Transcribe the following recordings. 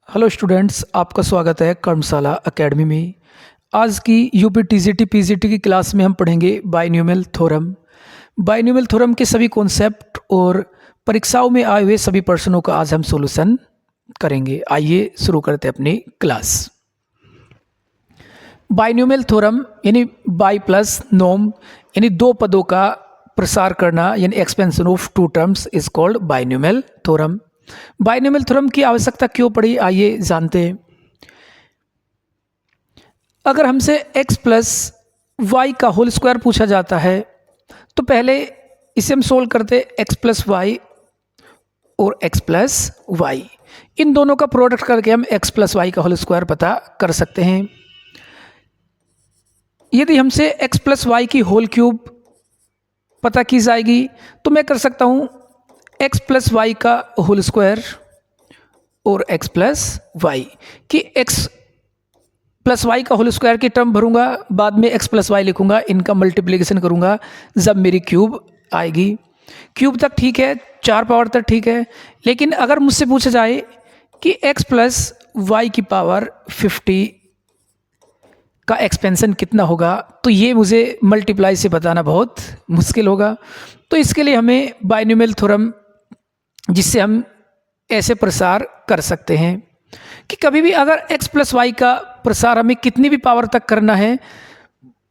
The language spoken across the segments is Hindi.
हेलो स्टूडेंट्स, आपका स्वागत है कर्मशाला एकेडमी में। आज की यूपी टीजीटी पीजीटी की क्लास में हम पढ़ेंगे बाइनोमियल थ्योरम। बाइनोमियल थ्योरम के सभी कॉन्सेप्ट और परीक्षाओं में आए हुए सभी प्रश्नों का आज हम सॉल्यूशन करेंगे। आइए शुरू करते हैं अपनी क्लास। बाइनोमियल थ्योरम यानी बाई प्लस नोम यानी दो पदों का प्रसार करना यानी expansion of two terms is called binomial theorem. Binomial theorem की आवश्यकता क्यों पड़ी, आइए जानते हैं। अगर हमसे x प्लस वाई का होल स्क्वायर पूछा जाता है तो पहले इसे हम सोल्व करते x प्लस वाई और x प्लस वाई, इन दोनों का प्रोडक्ट करके हम x प्लस वाई का होल स्क्वायर पता कर सकते हैं। यदि हमसे x प्लस वाई की होल क्यूब पता की जाएगी तो मैं कर सकता हूँ x प्लस वाई का होल स्क्वायर और x प्लस वाई कि x प्लस वाई का होल स्क्वायर की टर्म भरूंगा, बाद में x प्लस वाई लिखूंगा, इनका मल्टीप्लिकेशन करूंगा जब मेरी क्यूब आएगी। क्यूब तक ठीक है, 4 पावर तक ठीक है, लेकिन अगर मुझसे पूछा जाए कि x प्लस वाई की पावर 50 का एक्सपेंशन कितना होगा तो ये मुझे मल्टीप्लाई से बताना बहुत मुश्किल होगा। तो इसके लिए हमें बाइनोमियल थ्योरम, जिससे हम ऐसे प्रसार कर सकते हैं कि कभी भी अगर x प्लस वाई का प्रसार हमें कितनी भी पावर तक करना है,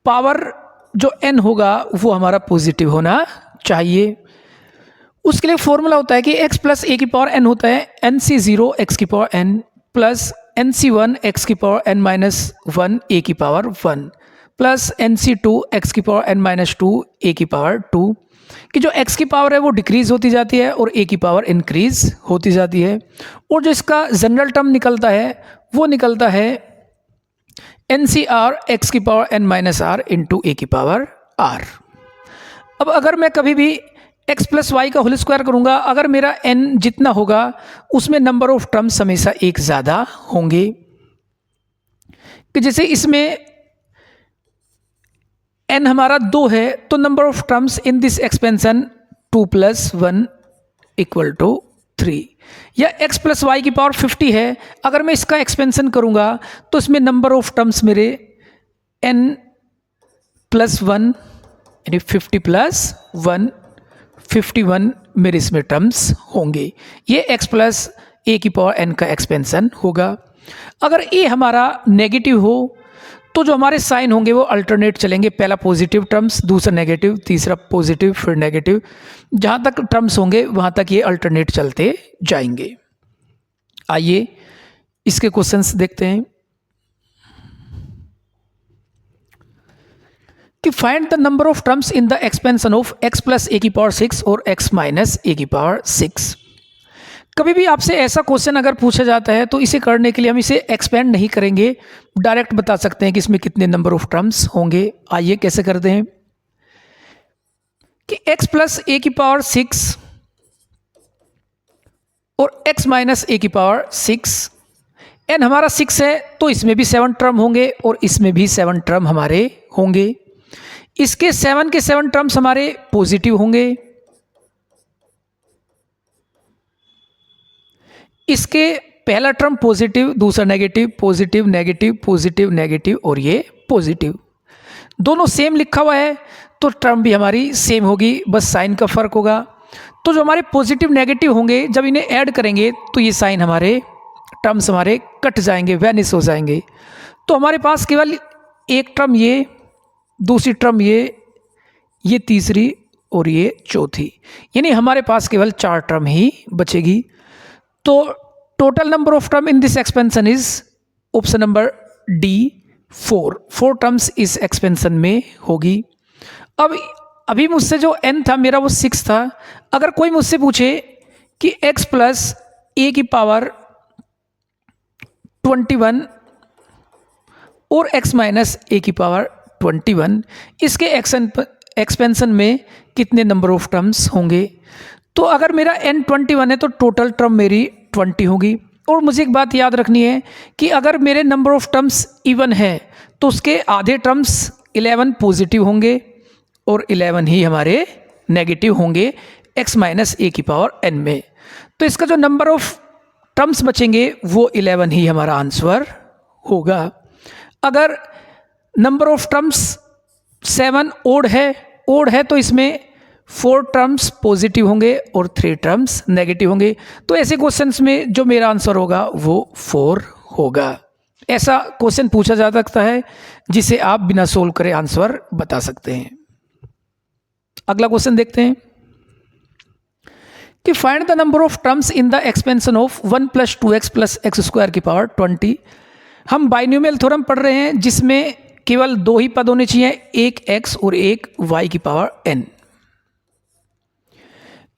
पावर जो n होगा वो हमारा पॉजिटिव होना चाहिए। उसके लिए फॉर्मूला होता है कि x प्लस a की पावर n होता है nc0 x की power n plus nc1 x की पावर n माइनस 1 a की पावर 1 प्लस nc2 x की पावर n माइनस 2 a की पावर 2, कि जो x की पावर है वो डिक्रीज होती जाती है और a की पावर इंक्रीज होती जाती है। और जो इसका जनरल टर्म निकलता है वो निकलता है NCR x की power n minus r into a की पावर r। अब अगर मैं कभी भी x प्लस वाई का होल स्क्वायर करूंगा, अगर मेरा n जितना होगा उसमें नंबर ऑफ टर्म्स हमेशा एक ज़्यादा होंगे। कि जैसे इसमें n हमारा 2 है तो number of terms in this expansion 2 plus 1 equal to 3, या x प्लस वाई की पावर 50 है, अगर मैं इसका एक्सपेंशन करूंगा तो इसमें नंबर ऑफ टर्म्स मेरे n प्लस 1 यानी 50 प्लस 1 51 मेरे इसमें टर्म्स होंगे। ये x प्लस a की पावर n का एक्सपेंशन होगा। अगर a हमारा नेगेटिव हो तो जो हमारे साइन होंगे वो अल्टरनेट चलेंगे, पहला पॉजिटिव टर्म्स, दूसरा नेगेटिव, तीसरा पॉजिटिव, फिर नेगेटिव, जहाँ तक टर्म्स होंगे वहाँ तक ये अल्टरनेट चलते जाएंगे। आइए इसके क्वेश्चंस देखते हैं कि find the number of terms in the expansion of x plus a की पावर 6 और x माइनस a की पावर 6। कभी भी आपसे ऐसा क्वेश्चन अगर पूछा जाता है तो इसे करने के लिए हम इसे एक्सपेंड नहीं करेंगे, डायरेक्ट बता सकते हैं कि इसमें कितने नंबर ऑफ टर्म्स होंगे। आइए कैसे करते हैं कि x प्लस a की पावर 6 और x माइनस a की पावर 6, n हमारा 6 है तो इसमें भी 7 टर्म होंगे और इसमें भी 7 टर्म हमारे होंगे। इसके 7 के 7 टर्म्स हमारे पॉजिटिव होंगे, इसके पहला टर्म पॉजिटिव, दूसरा negative, positive negative, positive negative और ये पॉजिटिव, दोनों सेम लिखा हुआ है तो टर्म भी हमारी सेम होगी, बस साइन का फर्क होगा। तो जो हमारे पॉजिटिव नेगेटिव होंगे जब इन्हें ऐड करेंगे तो ये साइन हमारे टर्म्स हमारे कट जाएंगे, वैनिश हो जाएंगे। तो हमारे पास केवल एक टर्म ये, दूसरी टर्म ये तीसरी और ये चौथी, यानी हमारे पास केवल 4 टर्म ही बचेगी। तो total number of term in this expansion is option number D 4 terms इस एक्सपेंशन में होगी। अब अभी मुझसे जो n था मेरा वो 6 था, अगर कोई मुझसे पूछे कि x प्लस a की पावर 21 और x माइनस a की पावर 21, इसके एक्सपेंशन में कितने नंबर ऑफ टर्म्स होंगे, तो अगर मेरा n 21 है तो टोटल टर्म मेरी 20 होगी। और मुझे एक बात याद रखनी है कि अगर मेरे नंबर ऑफ टर्म्स इवन है तो उसके आधे टर्म्स 11 पॉजिटिव होंगे और 11 ही हमारे नेगेटिव होंगे x माइनस a की पावर n में। तो इसका जो नंबर ऑफ टर्म्स बचेंगे वो 11 ही हमारा आंसर होगा। अगर नंबर ऑफ टर्म्स 7 ओड है तो इसमें 4 टर्म्स पॉजिटिव होंगे और 3 टर्म्स नेगेटिव होंगे। तो ऐसे क्वेश्चंस में जो मेरा आंसर होगा वो 4 होगा। ऐसा क्वेश्चन पूछा जा सकता है जिसे आप बिना सोल्व करे आंसर बता सकते हैं। अगला क्वेश्चन देखते हैं कि find the number of terms in the expansion of 1 + 2x + x² की पावर 20। हम बाइनोमियल थ्योरम पढ़ रहे हैं जिसमें केवल 2 ही पद होने चाहिए, एक x और एक y की पावर n।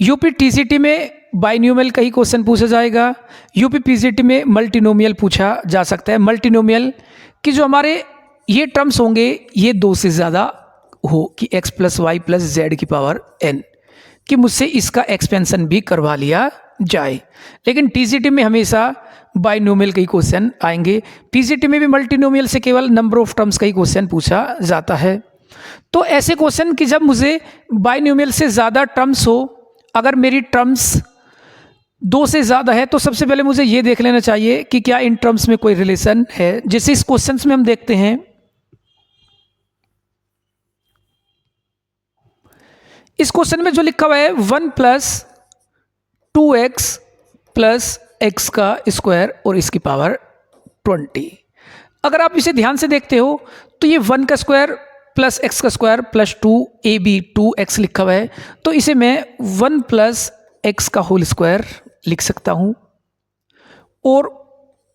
यूपी टीसीटी में बाइनोमियल का ही क्वेश्चन पूछा जाएगा। यूपी पीजीटी में मल्टीनोमियल पूछा जा सकता है। मल्टीनोमियल कि जो हमारे ये टर्म्स होंगे ये 2 से ज़्यादा हो कि x + y + z की पावर n, कि मुझसे इसका एक्सपेंशन भी करवा लिया जाए। लेकिन टीजीटी में हमेशा बाइनोमियल का ही क्वेश्चन आएंगे। पीजीटी में भी मल्टीनोमियल से केवल नंबर ऑफ टर्म्स का ही क्वेश्चन पूछा जाता है। तो ऐसे क्वेश्चन कि जब मुझे बाइनोमियल से ज़्यादा टर्म्स हो, अगर मेरी टर्म्स 2 से ज़्यादा है तो सबसे पहले मुझे ये देख लेना चाहिए कि क्या इन टर्म्स में कोई रिलेशन है। जैसे इस क्वेश्चन में हम देखते हैं, इस क्वेश्चन में जो लिखा हुआ है 1 + 2x + x² और इसकी पावर 20। अगर आप इसे ध्यान से देखते हो तो ये 1 का स्क्वायर + x² + 2ab 2x लिखा हुआ है, तो इसे मैं 1 + x² लिख सकता हूं और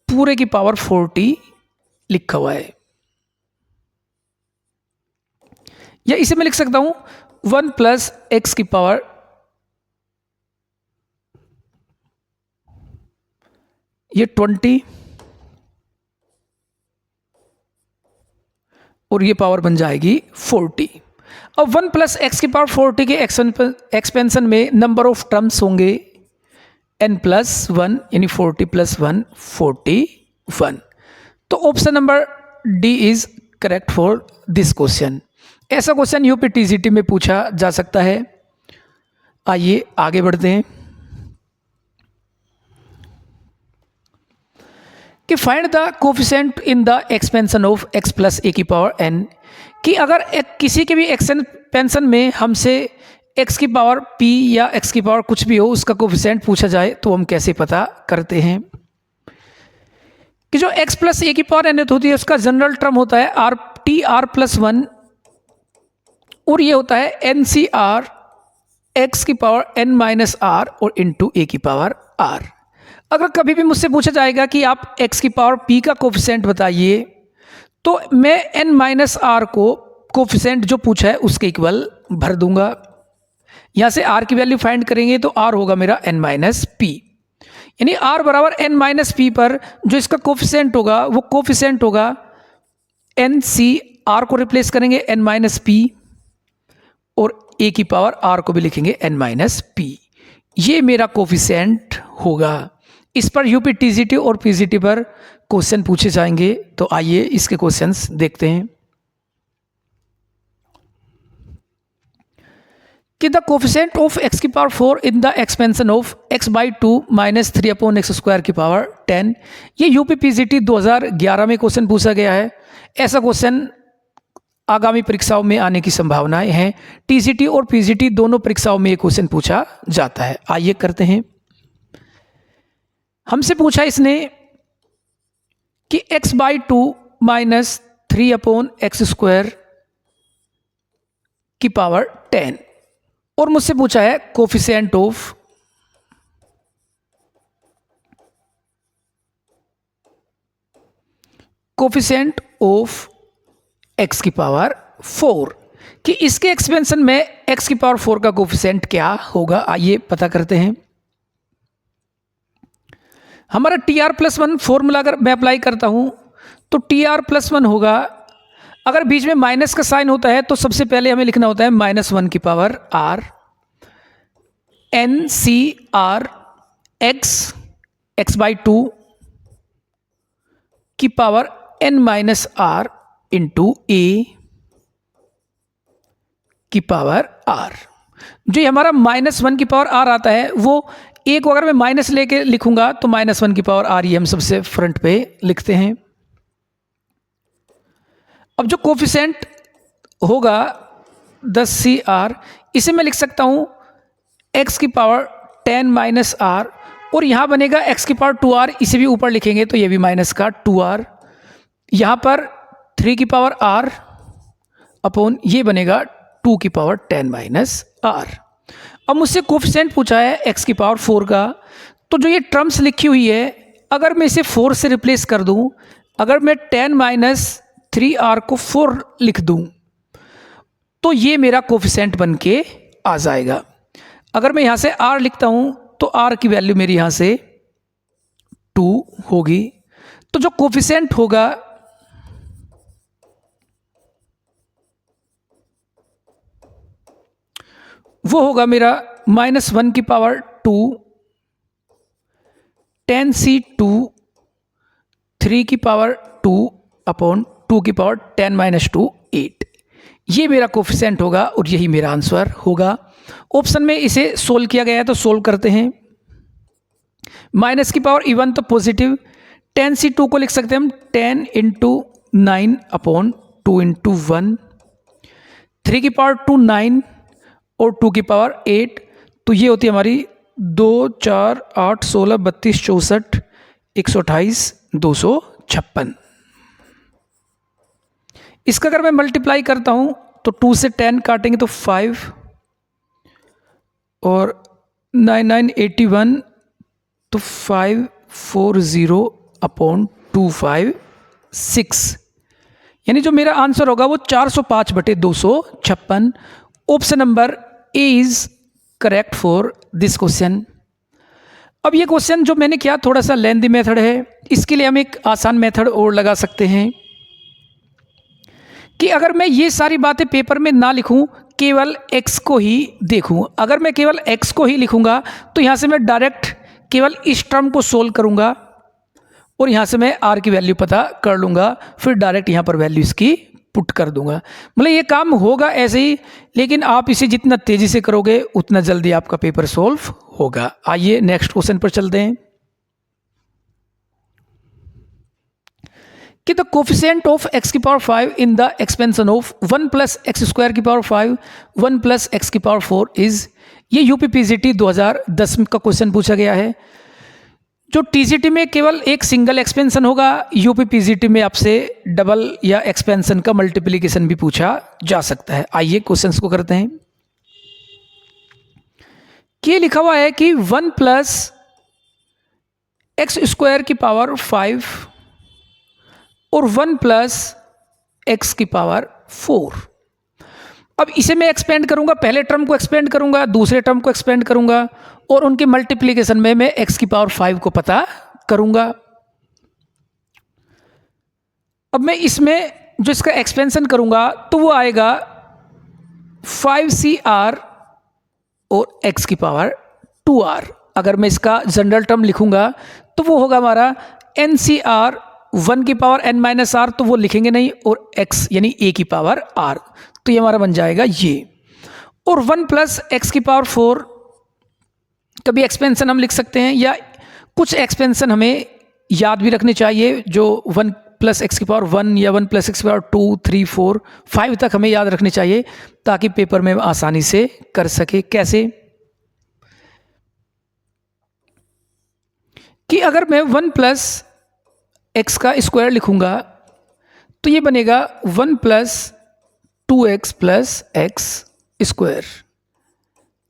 पूरे की पावर 40 लिखा हुआ है। या इसे मैं लिख सकता हूं 1 + x की पावर ये 20 और ये पावर बन जाएगी 40। अब 1 + x की पावर 40 के एक्सपेंशन में नंबर ऑफ टर्म्स होंगे n + 1 यानी 40 + 1 41। तो option number D is correct for this question. ऐसा क्वेश्चन यूपी टीजीटी में पूछा जा सकता है। आइए आगे बढ़ते हैं कि find the coefficient in the expansion of x + a की पावर n। कि अगर किसी के भी एक्सपेंशन में हमसे x की पावर p या x की पावर कुछ भी हो उसका कोफिशिएंट पूछा जाए तो हम कैसे पता करते हैं कि जो x + a की पावर n होती है उसका जनरल टर्म होता है r + 1 और ये होता है NCR x की पावर n - r और इंटू a की पावर r। अगर कभी भी मुझसे पूछा जाएगा कि आप x की पावर p का कोफिशिएंट बताइए तो मैं n - r को कोफिशिएंट जो पूछा है उसके इक्वल भर दूंगा। यहाँ से r की वैल्यू फाइंड करेंगे तो r होगा मेरा n - p, यानी r बराबर n - p पर जो इसका कोफिशिएंट होगा वो कोफिशिएंट होगा NCR को रिप्लेस करेंगे n - p और a की पावर r को भी लिखेंगे n - p। ये मेरा कोफिशिएंट होगा। इस पर यूपी टीजीटी और पीजीटी पर क्वेश्चन पूछे जाएंगे। तो आइए इसके क्वेश्चंस देखते हैं कि द कोफिशिएंट ऑफ x की power 4 in the expansion of x/2 - 3/x² की पावर 10। ये यूपी पीजीटी 2011 में क्वेश्चन पूछा गया है। ऐसा क्वेश्चन आगामी परीक्षाओं में आने की संभावनाएं हैं। टीजीटी और पीजीटी दोनों परीक्षाओं में ये क्वेश्चन पूछा जाता है। आइए करते हैं। हमसे पूछा इसने कि x/2 - 3/x² की पावर 10 और मुझसे पूछा है कोफिशिएंट ऑफ x की पावर 4 कि इसके एक्सपेंशन में x की पावर 4 का कोफिशिएंट क्या होगा। आइए पता करते हैं। हमारा TR+1 फॉर्मूला अगर मैं अप्लाई करता हूं तो TR+1 होगा, अगर बीच में माइनस का साइन होता है तो सबसे पहले हमें लिखना होता है -1 की पावर r NCR x/2 की power n - r into a की पावर r। जो हमारा -1 की पावर r आता है वो ए को अगर मैं माइनस लेके लिखूंगा तो -1 की पावर आर, ये हम सबसे फ्रंट पे लिखते हैं। अब जो कोफिशिएंट होगा 10CR, इसे मैं लिख सकता हूँ x की पावर 10 माइनस आर, और यहाँ बनेगा x की पावर 2r, इसे भी ऊपर लिखेंगे तो ये भी माइनस का 2r, यहाँ पर 3 की पावर r अपॉन ये बनेगा 2 की पावर 10 माइनस r। अब मुझसे कोफिशिएंट पूछा है x की पावर 4 का, तो जो ये टर्म्स लिखी हुई है अगर मैं इसे 4 से रिप्लेस कर दूं, अगर मैं 10 माइनस 3r को 4 लिख दूं तो ये मेरा कोफिशिएंट बन के आ जाएगा। अगर मैं यहाँ से r लिखता हूँ तो r की वैल्यू मेरी यहाँ से 2 होगी। तो जो कोफिशिएंट होगा वो होगा मेरा -1 की पावर 2, 10C2, 3 की पावर 2 अपॉन 2 की पावर 10 माइनस 2, 8। ये मेरा कोफिशिएंट होगा और यही मेरा आंसर होगा। ऑप्शन में इसे सोल्व किया गया है तो सोल्व करते हैं। माइनस की पावर इवन तो पॉजिटिव, 10C2 को लिख सकते हैं हम 10 इंटू 9 अपॉन 2 इंटू 1, 3 की पावर 2 9 और 2 की पावर 8, तो ये होती है हमारी 2 4 8 16 32 64 128 256। इसका अगर मैं मल्टीप्लाई करता हूं तो 2 से 10 काटेंगे तो 5 और 9 9 81, तो 540 अपॉन 256, यानी जो मेरा आंसर होगा वो 405/256। Option number A is correct for this question. अब ये क्वेश्चन जो मैंने किया थोड़ा सा लेंथी मेथड है, इसके लिए हम एक आसान मेथड और लगा सकते हैं कि अगर मैं ये सारी बातें पेपर में ना लिखूं, केवल x को ही देखूं। अगर मैं केवल x को ही लिखूंगा तो यहाँ से मैं डायरेक्ट केवल इस टर्म को सोल्व करूंगा और यहाँ से मैं r की वैल्यू पता कर लूँगा, फिर डायरेक्ट यहाँ पर वैल्यू इसकी पुट कर दूंगा। मतलब ये काम होगा ऐसे ही, लेकिन आप इसे जितना तेज़ी से करोगे उतना जल्दी आपका पेपर सोल्व होगा। आइए नेक्स्ट क्वेश्चन पर चलते हैं कि द कोफिशिएंट ऑफ x की power 5 in the expansion of 1 plus x square की पावर 5 1 प्लस एक्स की पावर 4 इज। ये यूपीपीजीटी 2010 का क्वेश्चन पूछा गया है। जो टीजीटी में केवल एक सिंगल एक्सपेंशन होगा, यूपीपीजीटी में आपसे डबल या एक्सपेंशन का मल्टीप्लिकेशन भी पूछा जा सकता है। आइए क्वेश्चंस को करते हैं। कि लिखा हुआ है कि 1 प्लस एक्स स्क्वायर की पावर 5 और 1 प्लस एक्स की पावर 4। अब इसे मैं एक्सपेंड करूंगा, पहले टर्म को एक्सपेंड करूंगा, दूसरे टर्म को एक्सपेंड करूंगा और उनके मल्टीप्लिकेशन में मैं x की पावर 5 को पता करूंगा। अब मैं इसमें जो इसका एक्सपेंशन करूंगा तो वो आएगा 5CR और x की पावर 2R। अगर मैं इसका जनरल टर्म लिखूंगा तो वो होगा हमारा NCR 1 की पावर n माइनस आर, तो वो लिखेंगे नहीं, और x यानी a की पावर r, तो ये हमारा बन जाएगा ये। और 1 प्लस एक्स की पावर 4 कभी एक्सपेंशन हम लिख सकते हैं, या कुछ एक्सपेंशन हमें याद भी रखने चाहिए जो 1 प्लस एक्स की पावर 1 या 1 प्लस एक्स की पावर 2 3 4 5 तक हमें याद रखने चाहिए ताकि पेपर में आसानी से कर सके। कैसे कि अगर मैं 1 प्लस एक्स का स्क्वायर लिखूंगा तो ये बनेगा 1 plus 2x plus x square.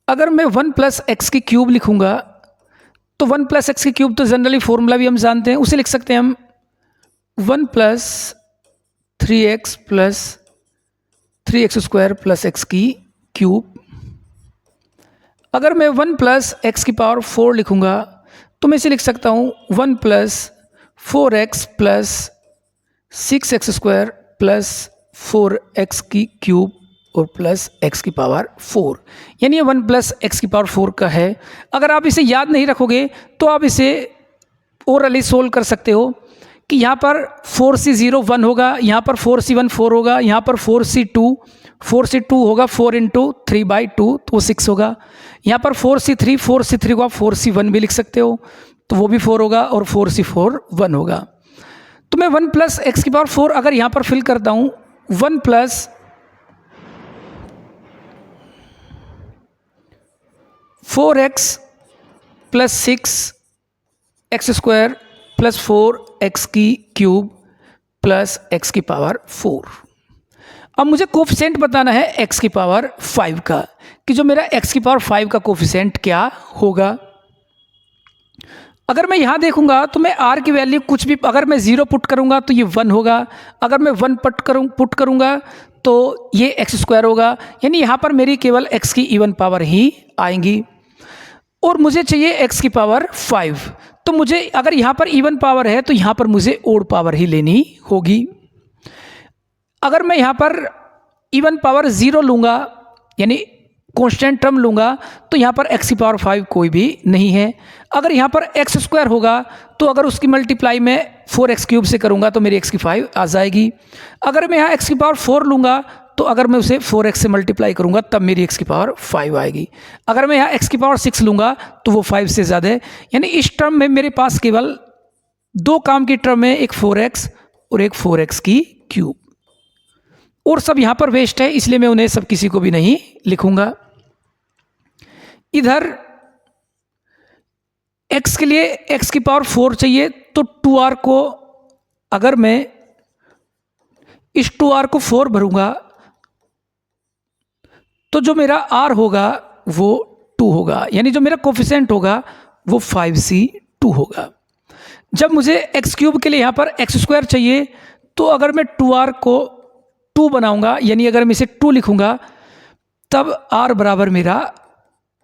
अगर मैं 1 प्लस एक्स की क्यूब लिखूंगा तो 1 प्लस एक्स की क्यूब तो जनरली फॉर्मूला भी हम जानते हैं, उसे लिख सकते हैं हम 1 plus 3x plus 3x square plus x की क्यूब। अगर मैं 1 प्लस एक्स की पावर 4 लिखूंगा तो मैं इसे लिख सकता हूँ 1 plus 4x plus 6x square plus 4x की क्यूब और प्लस x की पावर 4, यानी ये 1 प्लस एक्स की पावर 4 का है। अगर आप इसे याद नहीं रखोगे तो आप इसे ओरली सोल्व कर सकते हो कि यहाँ पर 4C0 1 होगा, यहाँ पर 4C1 4 होगा, यहाँ पर 4C2 4c2 होगा 4×3/2 तो वो 6 होगा। यहाँ पर 4c3 को आप 4c1 भी लिख सकते हो तो वो भी 4 होगा और 4c4 1 होगा। तो मैं 1 + x⁴ अगर यहाँ पर फिल करता हूँ 1 + 4x + 6x² + 4x³ + x⁴। अब मुझे कोफिशिएंट बताना है x⁵ का कि जो मेरा x⁵ का कोफिशिएंट क्या होगा। अगर मैं यहाँ देखूंगा तो मैं r की वैल्यू कुछ भी, अगर मैं 0 पुट करूंगा तो ये 1 होगा, अगर मैं 1 पुट करूंगा तो ये x² होगा, यानी यहाँ पर मेरी केवल x की इवन पावर ही आएंगी और मुझे चाहिए x⁵। तो मुझे अगर यहाँ पर इवन पावर है तो यहाँ पर मुझे ओड पावर ही लेनी होगी। अगर मैं यहाँ पर इवन पावर 0 लूँगा यानी कांस्टेंट टर्म लूँगा तो यहाँ पर x⁵ कोई भी नहीं है। अगर यहाँ पर x² होगा तो अगर उसकी मल्टीप्लाई मैं 4x³ से करूँगा तो मेरी x⁵ आ जाएगी। अगर मैं यहाँ x⁴ लूँगा तो अगर मैं उसे 4x से मल्टीप्लाई करूँगा तब मेरी x⁵ आएगी। अगर मैं यहाँ x⁵ लूँगा तो वो 5 से ज़्यादा है, यानी इस टर्म में मेरे पास केवल 2 काम की टर्म है, एक 4x और एक 4x³ और सब यहाँ पर वेस्ट है, इसलिए मैं उन्हें सब किसी को भी नहीं लिखूंगा। इधर x के लिए x⁴ चाहिए तो 2r को अगर मैं इस 2r को 4 भरूंगा तो जो मेरा r होगा वो 2 होगा, यानी जो मेरा कोफिशिएंट होगा वो 5c2 होगा। जब मुझे x³ के लिए यहाँ पर x² चाहिए तो अगर मैं 2r को 2 बनाऊंगा यानी अगर मैं इसे 2 लिखूंगा तब r बराबर मेरा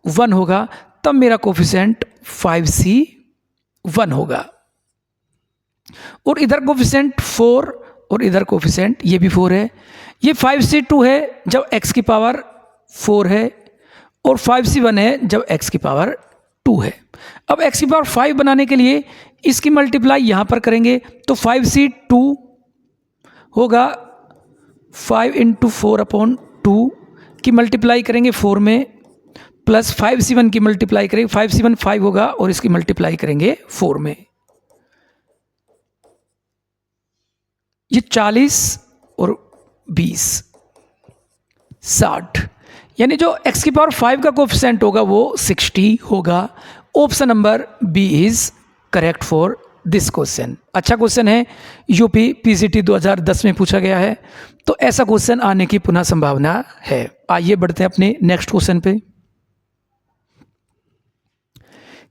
1 होगा, तब मेरा कोफिशिएंट 5c1 होगा। और इधर कोफिशिएंट 4 और इधर कोफिशिएंट ये भी 4 है, ये 5c2 है जब x⁴ 4 है और 5c1 है जब x⁵ 2 है। अब x⁵ बनाने के लिए इसकी मल्टीप्लाई यहाँ पर करेंगे तो 5c2 होगा 5 × 4/2 की मल्टीप्लाई करेंगे 4 में प्लस 5c1 की मल्टीप्लाई करेंगे, 5c1 5 होगा और इसकी मल्टीप्लाई करेंगे 4 में। ये 40 और 20 60, यानी जो x⁵ का कोफिशिएंट होगा वो 60 होगा। Option number B is correct for this question. अच्छा क्वेश्चन है, यूपी पीसीटी 2010 में पूछा गया है, तो ऐसा क्वेश्चन आने की पुनः संभावना है। आइए बढ़ते हैं अपने नेक्स्ट क्वेश्चन पे।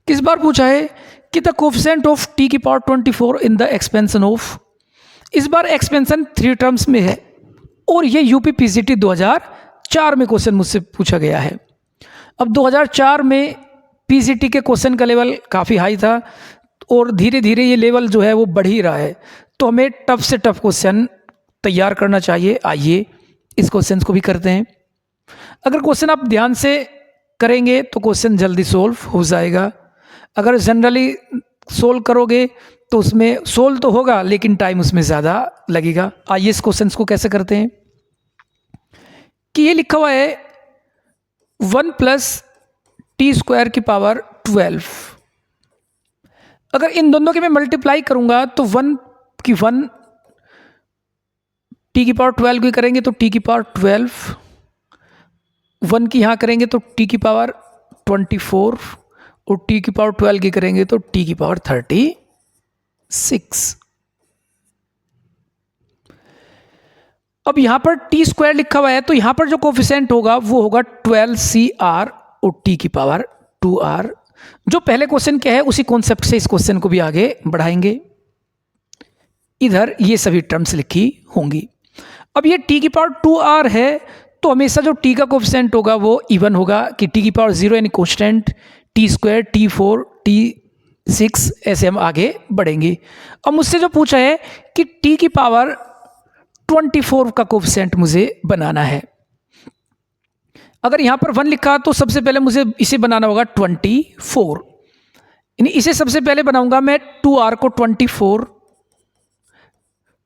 किस बार पूछा है कि the coefficient of t⁴ in the expansion of, इस बार एक्सपेंशन 3 टर्म्स में है और ये यूपी पीसीटी 2004 में क्वेश्चन मुझसे पूछा गया है। अब 2004 में पीसीटी के क्वेश्चन का लेवल काफ़ी हाई था और धीरे धीरे ये लेवल जो है वो बढ़ ही रहा है, तो हमें टफ से टफ क्वेश्चन तैयार करना चाहिए। आइए इस क्वेश्चन को भी करते हैं। अगर क्वेश्चन आप ध्यान से करेंगे तो क्वेश्चन जल्दी सोल्व हो जाएगा। अगर जनरली सोल्व करोगे तो उसमें सोल्व तो होगा लेकिन टाइम उसमें ज़्यादा लगेगा। आइए इस क्वेश्चन को कैसे करते हैं कि ये लिखा हुआ है 1 + t² 12। अगर इन दोनों की मैं मल्टीप्लाई करूंगा तो 1 की 1 t⁴ की करेंगे तो t⁴ 1 की यहाँ करेंगे तो t⁴ 24 और t⁴ की करेंगे तो t⁴ 36। अब यहाँ पर t² लिखा हुआ है तो यहाँ पर जो कोफिशिएंट होगा वो होगा 12cr और t⁴ 2r। जो पहले क्वेश्चन क्या है उसी कॉन्सेप्ट से इस क्वेश्चन को भी आगे बढ़ाएंगे। इधर ये सभी टर्म्स लिखी होंगी। अब ये t⁴ 2r है तो हमेशा जो t का कोफिशिएंट होगा वो इवन होगा कि t⁴ 0 यानी कांस्टेंट, t² t4 t6 ऐसे हम आगे बढ़ेंगे। अब मुझसे जो पूछा है कि t⁴ 24 का कोफिशिएंट मुझे बनाना है। अगर यहाँ पर 1 लिखा तो सबसे पहले मुझे इसे बनाना होगा 24, यानी इसे सबसे पहले बनाऊंगा मैं 2r को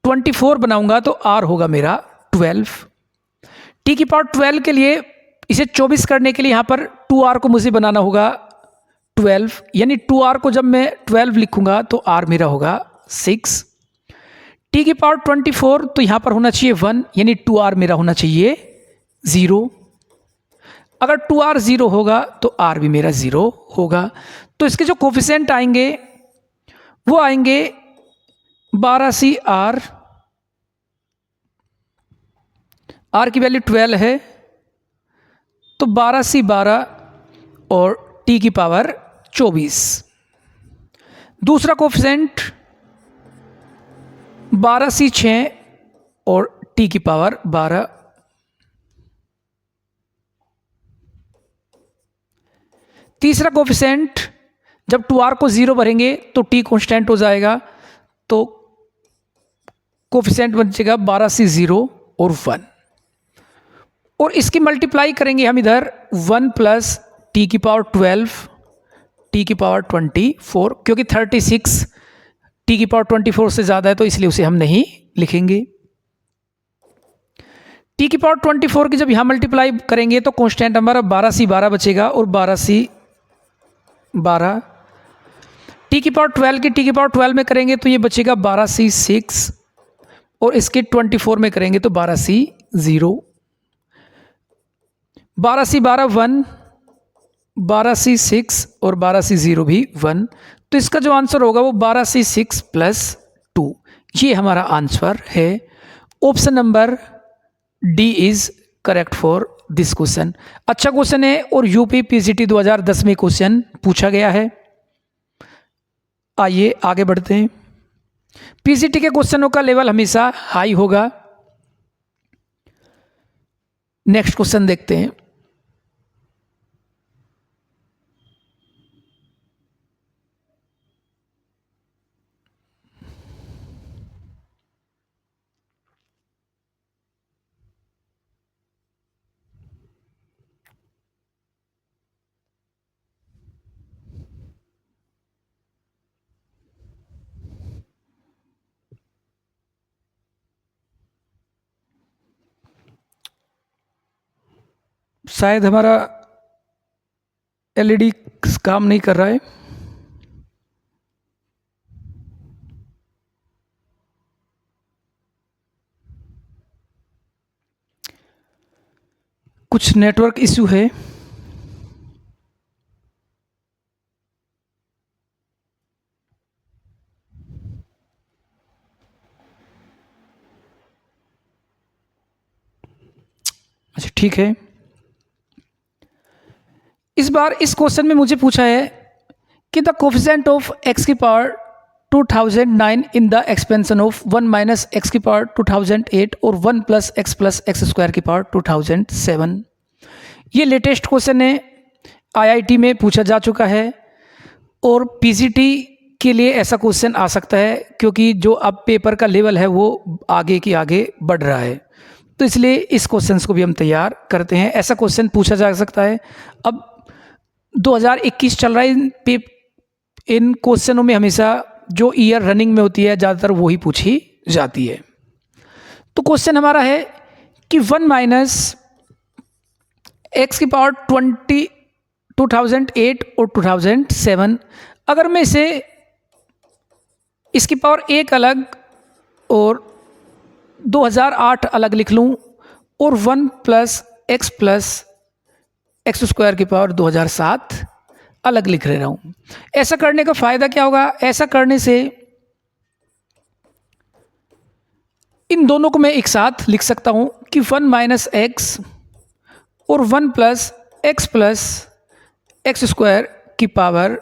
24 बनाऊंगा तो r होगा मेरा 12। टी की पावर 12 के लिए इसे 24 करने के लिए यहाँ पर 2r को मुझे बनाना होगा 12, यानी 2r को जब मैं 12 लिखूंगा तो r मेरा होगा 6। टी की पावर 24 तो यहाँ पर होना चाहिए 1, यानी 2r मेरा होना चाहिए 0। अगर 2r 0 होगा तो r भी मेरा 0 होगा। तो इसके जो कोफिशिएंट आएंगे वो आएंगे 12cr, r की वैल्यू 12 है तो 12c12 और t की पावर 24। दूसरा कोफिशिएंट 12c6 और t की पावर 12। तीसरा कोफिशिएंट जब 2r को 0 भरेंगे तो t कांस्टेंट हो जाएगा, तो कोफिशिएंट बन जाएगा 12c0 और 1, और इसकी मल्टीप्लाई करेंगे हम इधर 1 प्लस टी की पावर 12 टी की पावर 24, क्योंकि 36 टी की पावर 24 से ज़्यादा है तो इसलिए उसे हम नहीं लिखेंगे। टी की पावर 24 की जब यहाँ मल्टीप्लाई करेंगे तो कांस्टेंट हमारा 12c12 बचेगा और 12c12। टी की पावर 12 की टी की पावर 12 में करेंगे तो ये बचेगा 12c6 और इसके 24 में करेंगे तो 12c0। 12c12 1, 12c6 और 12c0 भी 1, तो इसका जो आंसर होगा वो 12c6 प्लस 2, ये हमारा आंसर है। Option number D is correct for this question. अच्छा क्वेश्चन है और यूपी पीजीटी 2010 में क्वेश्चन पूछा गया है। आइए आगे बढ़ते हैं। पीजीटी के क्वेश्चनों का लेवल हमेशा हाई होगा। नेक्स्ट क्वेश्चन देखते हैं। शायद हमारा एलईडी काम नहीं कर रहा है। कुछ नेटवर्क इशू है। अच्छा ठीक है। इस बार इस क्वेश्चन में मुझे पूछा है कि द कोफिशिएंट ऑफ x की power 2009 in the expansion of 1 minus X की पावर 2008 और 1 प्लस एक्स स्क्वायर की पावर 2007। ये लेटेस्ट क्वेश्चन है, आईआईटी में पूछा जा चुका है और पीजीटी के लिए ऐसा क्वेश्चन आ सकता है क्योंकि जो अब पेपर का लेवल है वो आगे की आगे बढ़ रहा है, तो इसलिए इस क्वेश्चन को भी हम तैयार करते हैं। ऐसा क्वेश्चन पूछा जा सकता है। अब 2021 चल रहा है, इन क्वेश्चनों में हमेशा जो ईयर रनिंग में होती है ज़्यादातर वही पूछी जाती है। तो क्वेश्चन हमारा है कि 1 माइनस एक्स की पावर 2008 और 2007, अगर मैं इसे इसकी पावर 1 अलग और 2008 अलग लिख लूँ और 1 प्लस एक्स स्क्वायर की पावर 2007 अलग लिख रहा हूँ। ऐसा करने का फ़ायदा क्या होगा? ऐसा करने से इन दोनों को मैं एक साथ लिख सकता हूँ कि 1 माइनस एक्स और 1 प्लस एक्स स्क्वायर की पावर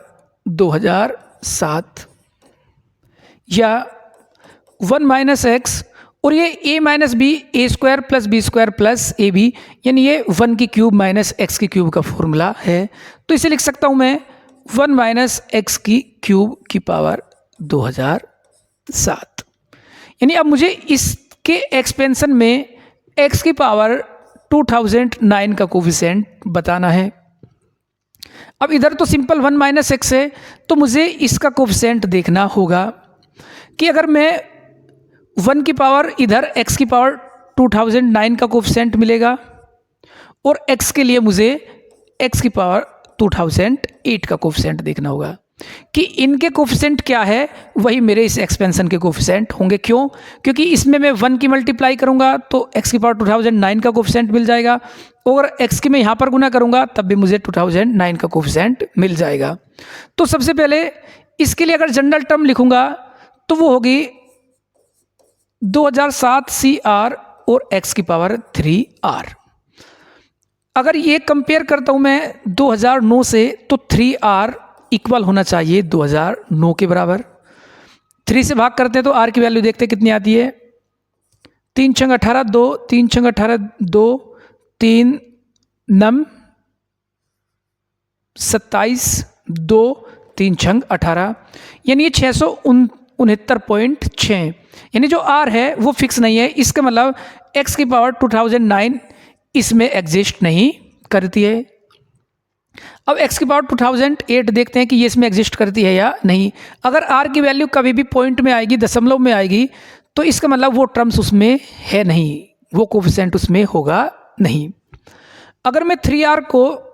2007, या 1 माइनस एक्स और ये a minus B, A square plus B square plus A B, यानी ये 1 की क्यूब माइनस एक्स की क्यूब का फॉर्मूला है। तो इसे लिख सकता हूँ मैं 1 माइनस एक्स की क्यूब की पावर 2007। यानी अब मुझे इसके एक्सपेंशन में x की पावर 2009 का कोफिशिएंट बताना है। अब इधर तो सिंपल 1 माइनस एक्स है, तो मुझे इसका कोफिशिएंट देखना होगा कि अगर मैं 1 की पावर इधर x की पावर 2009 का कोफिशिएंट मिलेगा और x के लिए मुझे x की पावर 2008 का कोफिशिएंट देखना होगा कि इनके कोफिशिएंट क्या है, वही मेरे इस एक्सपेंशन के कोफिशिएंट होंगे। क्यों? क्योंकि इसमें मैं 1 की मल्टीप्लाई करूंगा तो x की पावर 2009 का कोफिशिएंट मिल जाएगा, और x की मैं यहाँ पर गुना करूंगा तब भी मुझे 2009 का कोफिशिएंट मिल जाएगा। तो सबसे पहले इसके लिए अगर जनरल टर्म लिखूंगा तो वो होगी 2007 CR और x की पावर 3R। अगर ये कंपेयर करता हूं मैं 2009 से, तो 3R इक्वल होना चाहिए 2009 के बराबर। 3 से भाग करते हैं तो R की वैल्यू देखते हैं कितनी आती है। 3 छंग 18, 2 3 छंग 18, 2 3 नम 27, 2 3 छंग 18, यानी ये 669.6, यानी जो R है वो फिक्स नहीं है। इसका मतलब x की पावर 2009 इसमें एग्जिस्ट नहीं करती है। अब x की पावर 2008 देखते हैं कि ये इसमें एग्जिस्ट करती है या नहीं। अगर r की वैल्यू कभी भी पॉइंट में आएगी, दशमलव में आएगी, तो इसका मतलब वो टर्म्स उसमें है नहीं, वो कोफिशिएंट उसमें होगा नहीं। अगर मैं 3R को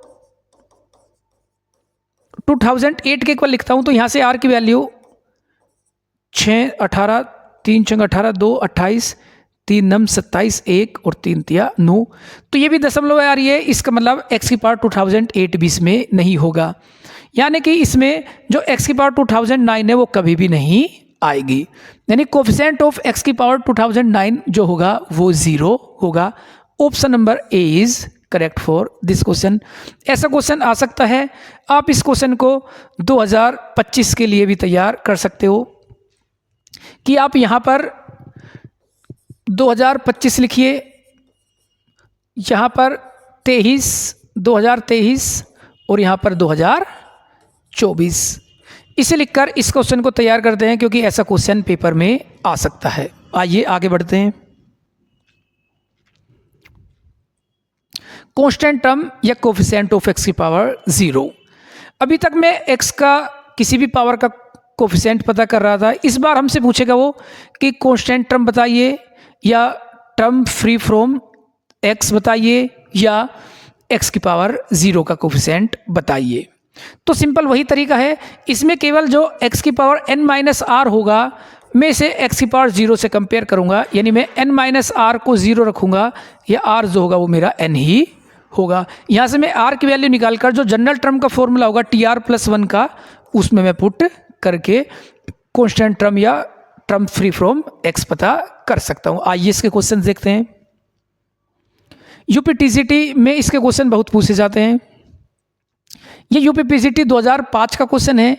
2008 के इक्वल लिखता हूं तो यहां से r की वैल्यू 6 18, 3 छंग 18, 2 28, 3 नम 27, 1 और 3 तिया 9, तो ये भी दशमलव आ रही है। इसका मतलब x की पावर 2008 भी इसमें नहीं होगा, यानी कि इसमें जो x की पावर 2009 है वो कभी भी नहीं आएगी, यानी कोफिशिएंट ऑफ x की पावर 2009 जो होगा वो 0 होगा। Option number A is correct for this question. ऐसा क्वेश्चन आ सकता है, आप इस क्वेश्चन को 2025 के लिए भी तैयार कर सकते हो कि आप यहाँ पर 2025 लिखिए, यहाँ पर 2023 और यहाँ पर 2024, इसे लिखकर इस क्वेश्चन को तैयार करते हैं, क्योंकि ऐसा क्वेश्चन पेपर में आ सकता है। आइए आगे बढ़ते हैं। कांस्टेंट टर्म या कोफिशिएंट ऑफ x की पावर 0। अभी तक मैं x का किसी भी पावर का कोफिशिएंट पता कर रहा था। इस बार हमसे पूछेगा वो कि कांस्टेंट टर्म बताइए, या टर्म फ्री फ्रॉम x बताइए, या x की पावर 0 का कोफिशिएंट बताइए। तो सिंपल वही तरीका है, इसमें केवल जो x की पावर n-r होगा मैं इसे x की पावर 0 से कंपेयर करूंगा, यानी मैं n-r को 0 रखूंगा, या r जो होगा वो मेरा n ही होगा। यहाँ से मैं r की वैल्यू निकालकर जो जनरल टर्म का फॉर्मूला होगा tr+1 का, उसमें मैं पुट करके कांस्टेंट टर्म या टर्म फ्री फ्रॉम x पता कर सकता हूँ। आइए इसके क्वेश्चन देखते हैं। यूपीटीसीटी में इसके क्वेश्चन बहुत पूछे जाते हैं। ये यूपीपीसीटी 2005 का क्वेश्चन है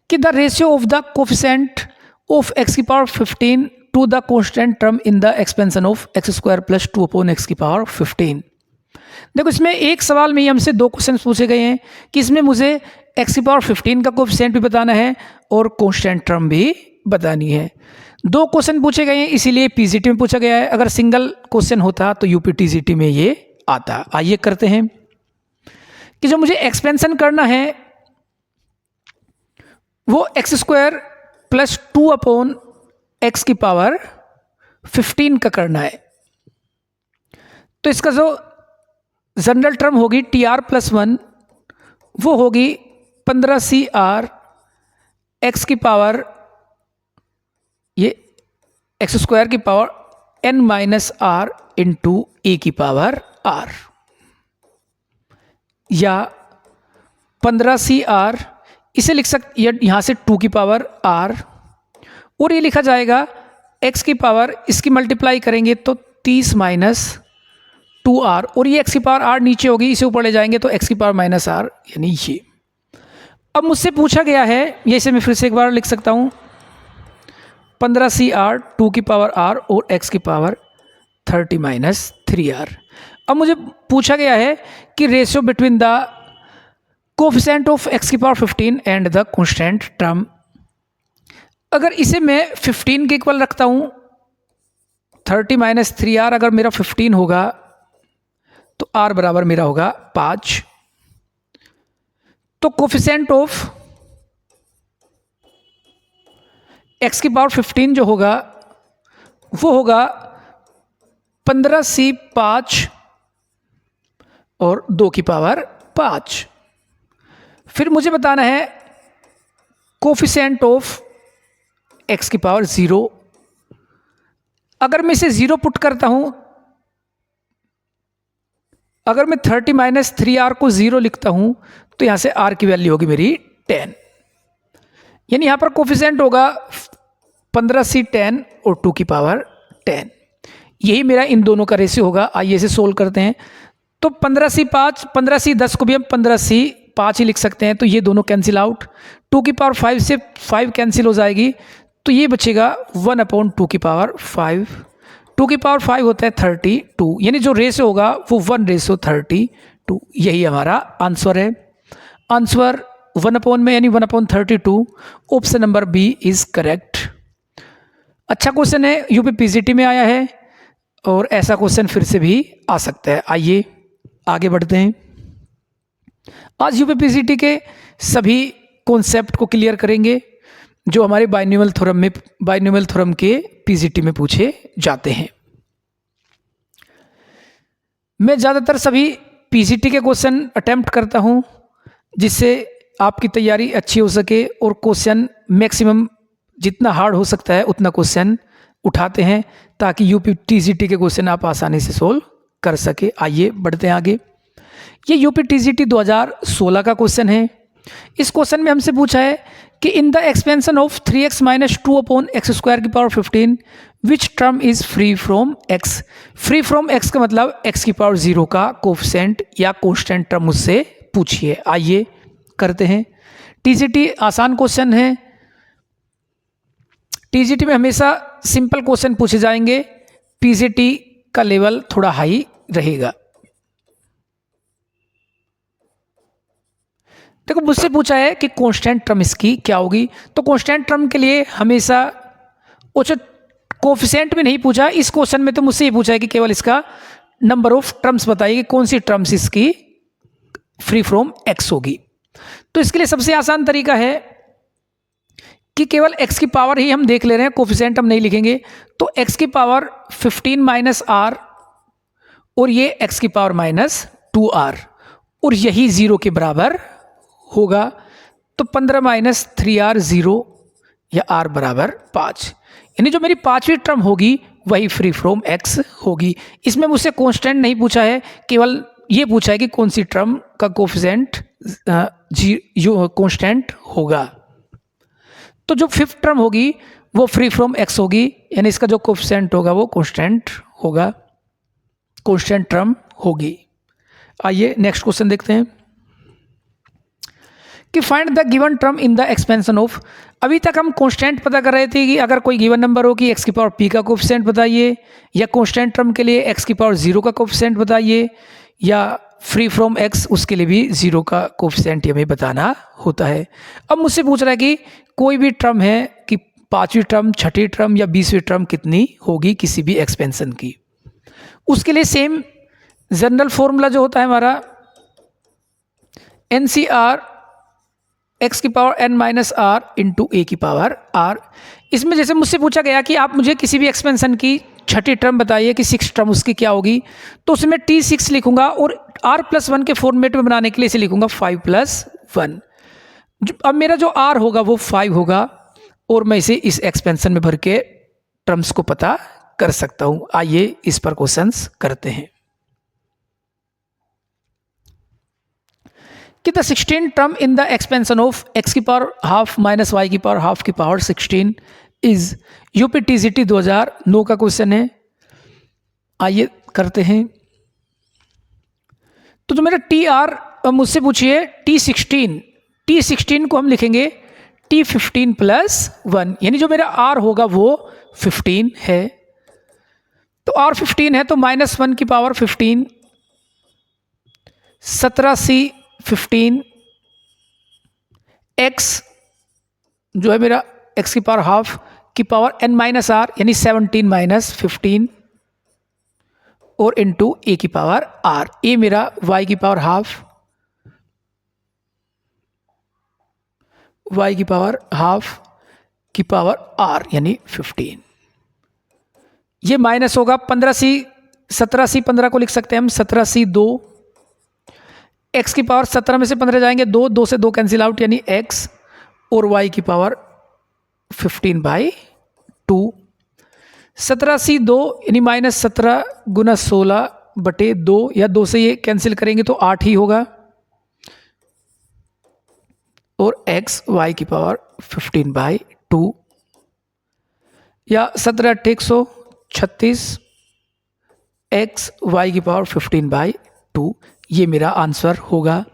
कि the ratio of the coefficient of x की power 15 to the constant term in the expansion of x² + 2/x की पावर 15। देखो इसमें एक सवाल में ही हमसे 2 क्वेश्चन पूछे गए हैं कि इसमें मुझे x की पावर 15 का कोफिशिएंट भी बताना है और कांस्टेंट टर्म भी बतानी है। 2 क्वेश्चन पूछे गए हैं, इसीलिए पीजीटी में पूछा गया है। अगर सिंगल क्वेश्चन होता तो यूपीटीसीटी में ये आता। आइए करते हैं कि जो मुझे एक्सपेंशन करना है वो x² + 2/x की पावर 15 का करना है। तो इसका जो जनरल टर्म होगी tr+1 वो होगी 15CR x की पावर ये x² की पावर n-r इंटू a की पावर r, या 15CR इसे लिख सकते यहाँ से 2 की पावर r, और ये लिखा जाएगा x की पावर, इसकी मल्टीप्लाई करेंगे तो 30 - 2r, और ये x की पावर r नीचे होगी, इसे ऊपर ले जाएंगे तो x की पावर -r, यानी ये। अब मुझसे पूछा गया है, ये इसे मैं फिर से एक बार लिख सकता हूँ 15CR 2 की पावर r और x की पावर 30 - 3r। अब मुझे पूछा गया है कि ratio between the coefficient of x की power 15 and the constant term. अगर इसे मैं 15 के इक्वल रखता हूँ, 30 - 3r अगर मेरा 15 होगा तो r बराबर मेरा होगा 5। तो कोफिशिएंट ऑफ x की पावर 15 जो होगा वो होगा 15C5 और 2 की पावर 5। फिर मुझे बताना है कोफिशिएंट ऑफ x की पावर 0। अगर मैं इसे 0 पुट करता हूं, अगर मैं 30 माइनस 3r को 0 लिखता हूं तो यहां से r की वैल्यू होगी मेरी 10, यानी यहां पर कोफिशिएंट होगा 15c 10 और 2 की पावर 10। यही मेरा इन दोनों का रेशियो होगा। आइए इसे सोल्व करते हैं। तो 15c 5, 15c 10 को भी हम 15c 5 ही लिख सकते हैं, तो ये दोनों कैंसिल आउट। 2 की पावर 5 से 5 कैंसिल हो जाएगी, तो ये बचेगा 1/2 की पावर 5। 2 की पावर 5 होता है 32, यानी जो रेशियो होगा वो 1:32। यही हमारा आंसर है। आंसर 1 में यानी 1/32। Option number B is correct. अच्छा क्वेश्चन है, यूपी पीजीटी में आया है और ऐसा क्वेश्चन फिर से भी आ सकता है। आइए आगे बढ़ते हैं। आज यूपी पीजीटी के सभी कॉन्सेप्ट को क्लियर करेंगे जो हमारे बाइनोमियल थ्योरम के पीजीटी में पूछे जाते हैं। मैं ज़्यादातर सभी पीजीटी के क्वेश्चन अटेम्प्ट करता हूं जिससे आपकी तैयारी अच्छी हो सके, और क्वेश्चन मैक्सिमम जितना हार्ड हो सकता है उतना क्वेश्चन उठाते हैं ताकि यूपी टीजीटी के क्वेश्चन आप आसानी से सोल्व कर सके। आइए बढ़ते हैं आगे। ये यूपी टीजीटी 2016 का क्वेश्चन है। इस क्वेश्चन में हमसे पूछा है कि इन the expansion of 3x minus 2/x² की power 15 which term is free from x। Free from x का मतलब x की पावर 0 का कोफिशिएंट या कांस्टेंट टर्म मुझसे पूछिए। आइए करते हैं। टीजीटी आसान क्वेश्चन है। टीजीटी में हमेशा सिंपल क्वेश्चन पूछे जाएंगे, पीजीटी का लेवल थोड़ा हाई रहेगा। देखो मुझसे पूछा है कि कांस्टेंट टर्म इसकी क्या होगी, तो कांस्टेंट टर्म के लिए हमेशा कोफिशिएंट भी नहीं पूछा इस क्वेश्चन में, तो मुझसे ये पूछा है कि केवल इसका नंबर ऑफ टर्म्स बताइए कि कौन सी टर्म्स इसकी फ्री फ्रॉम x होगी। तो इसके लिए सबसे आसान तरीका है कि केवल x की पावर ही हम देख ले रहे हैं, कोफिशिएंट हम नहीं लिखेंगे। तो x की पावर 15 माइनस r और ये x की पावर माइनस 2r, और यही 0 के बराबर होगा। तो 15 माइनस 3r 0 या r बराबर 5, यानी जो मेरी पांचवी टर्म होगी वही फ्री फ्रॉम x होगी। इसमें मुझसे कांस्टेंट नहीं पूछा है, केवल ये पूछा है कि कौन सी टर्म का कोफिशिएंट कांस्टेंट होगा। तो जो फिफ्थ टर्म होगी वो फ्री फ्रॉम x होगी, यानी इसका जो कोफिशिएंट होगा वो कांस्टेंट होगा, कांस्टेंट टर्म होगी। आइए नेक्स्ट क्वेश्चन देखते हैं कि find the given term in the expansion of. अभी तक हम कांस्टेंट पता कर रहे थे कि अगर कोई गिवन नंबर हो कि x की पावर p का कोफिशिएंट बताइए, या कांस्टेंट टर्म के लिए x की पावर 0 का कोफिशिएंट बताइए, या फ्री फ्रॉम x उसके लिए भी 0 का कोफिशिएंट हमें बताना होता है। अब मुझसे पूछ रहा है कि कोई भी टर्म है कि पांचवी टर्म, छठी टर्म या 20वीं टर्म कितनी होगी किसी भी एक्सपेंशन की। उसके लिए सेम जनरल फॉर्मूला जो होता है हमारा NCR x की power n minus r into a की पावर r। इसमें जैसे मुझसे पूछा गया कि आप मुझे किसी भी एक्सपेंशन की छठी टर्म बताइए कि 6 टर्म उसकी क्या होगी, तो उसमें T6 लिखूंगा और r+1 के फॉर्मेट में बनाने के लिए इसे लिखूंगा 5+1। अब मेरा जो r होगा वो 5 होगा और मैं इसे इस एक्सपेंशन में भर के टर्म्स को पता कर सकता हूं। आइए इस पर क्वेश्चंस करते हैं कि the 16 term in the expansion of x की पावर हाफ माइनस y की पावर हाफ की पावर 16 इज। यूपी टीजीटी 2009 का क्वेश्चन है। आइए करते हैं। तो जो मेरा TR मुझसे पूछिए T16 को हम लिखेंगे T15+1, यानी जो मेरा R होगा वो 15 है। तो R 15 है तो -1 की पावर 15, 17C 15, x जो है मेरा x की पावर हाफ की पावर n माइनस आर यानी 17 माइनस 15 और इंटू ए की पावर r। ए मेरा y की पावर हाफ, y की पावर हाफ की पावर r यानी 15। ये माइनस होगा 15C 17C 15 को लिख सकते हैं हम 17C 2 एक्स की पावर 17 में से 15 जाएंगे, 2 से 2 कैंसिल आउट, यानी एक्स और वाई की पावर 15/2। 17C2 यानी -17 गुना 16/2, या 2 से ये कैंसिल करेंगे तो 8 ही होगा, और एक्स वाई की पावर 15/2, या 17×136 एक्स वाई की पावर 15/2, ये मेरा आंसर होगा।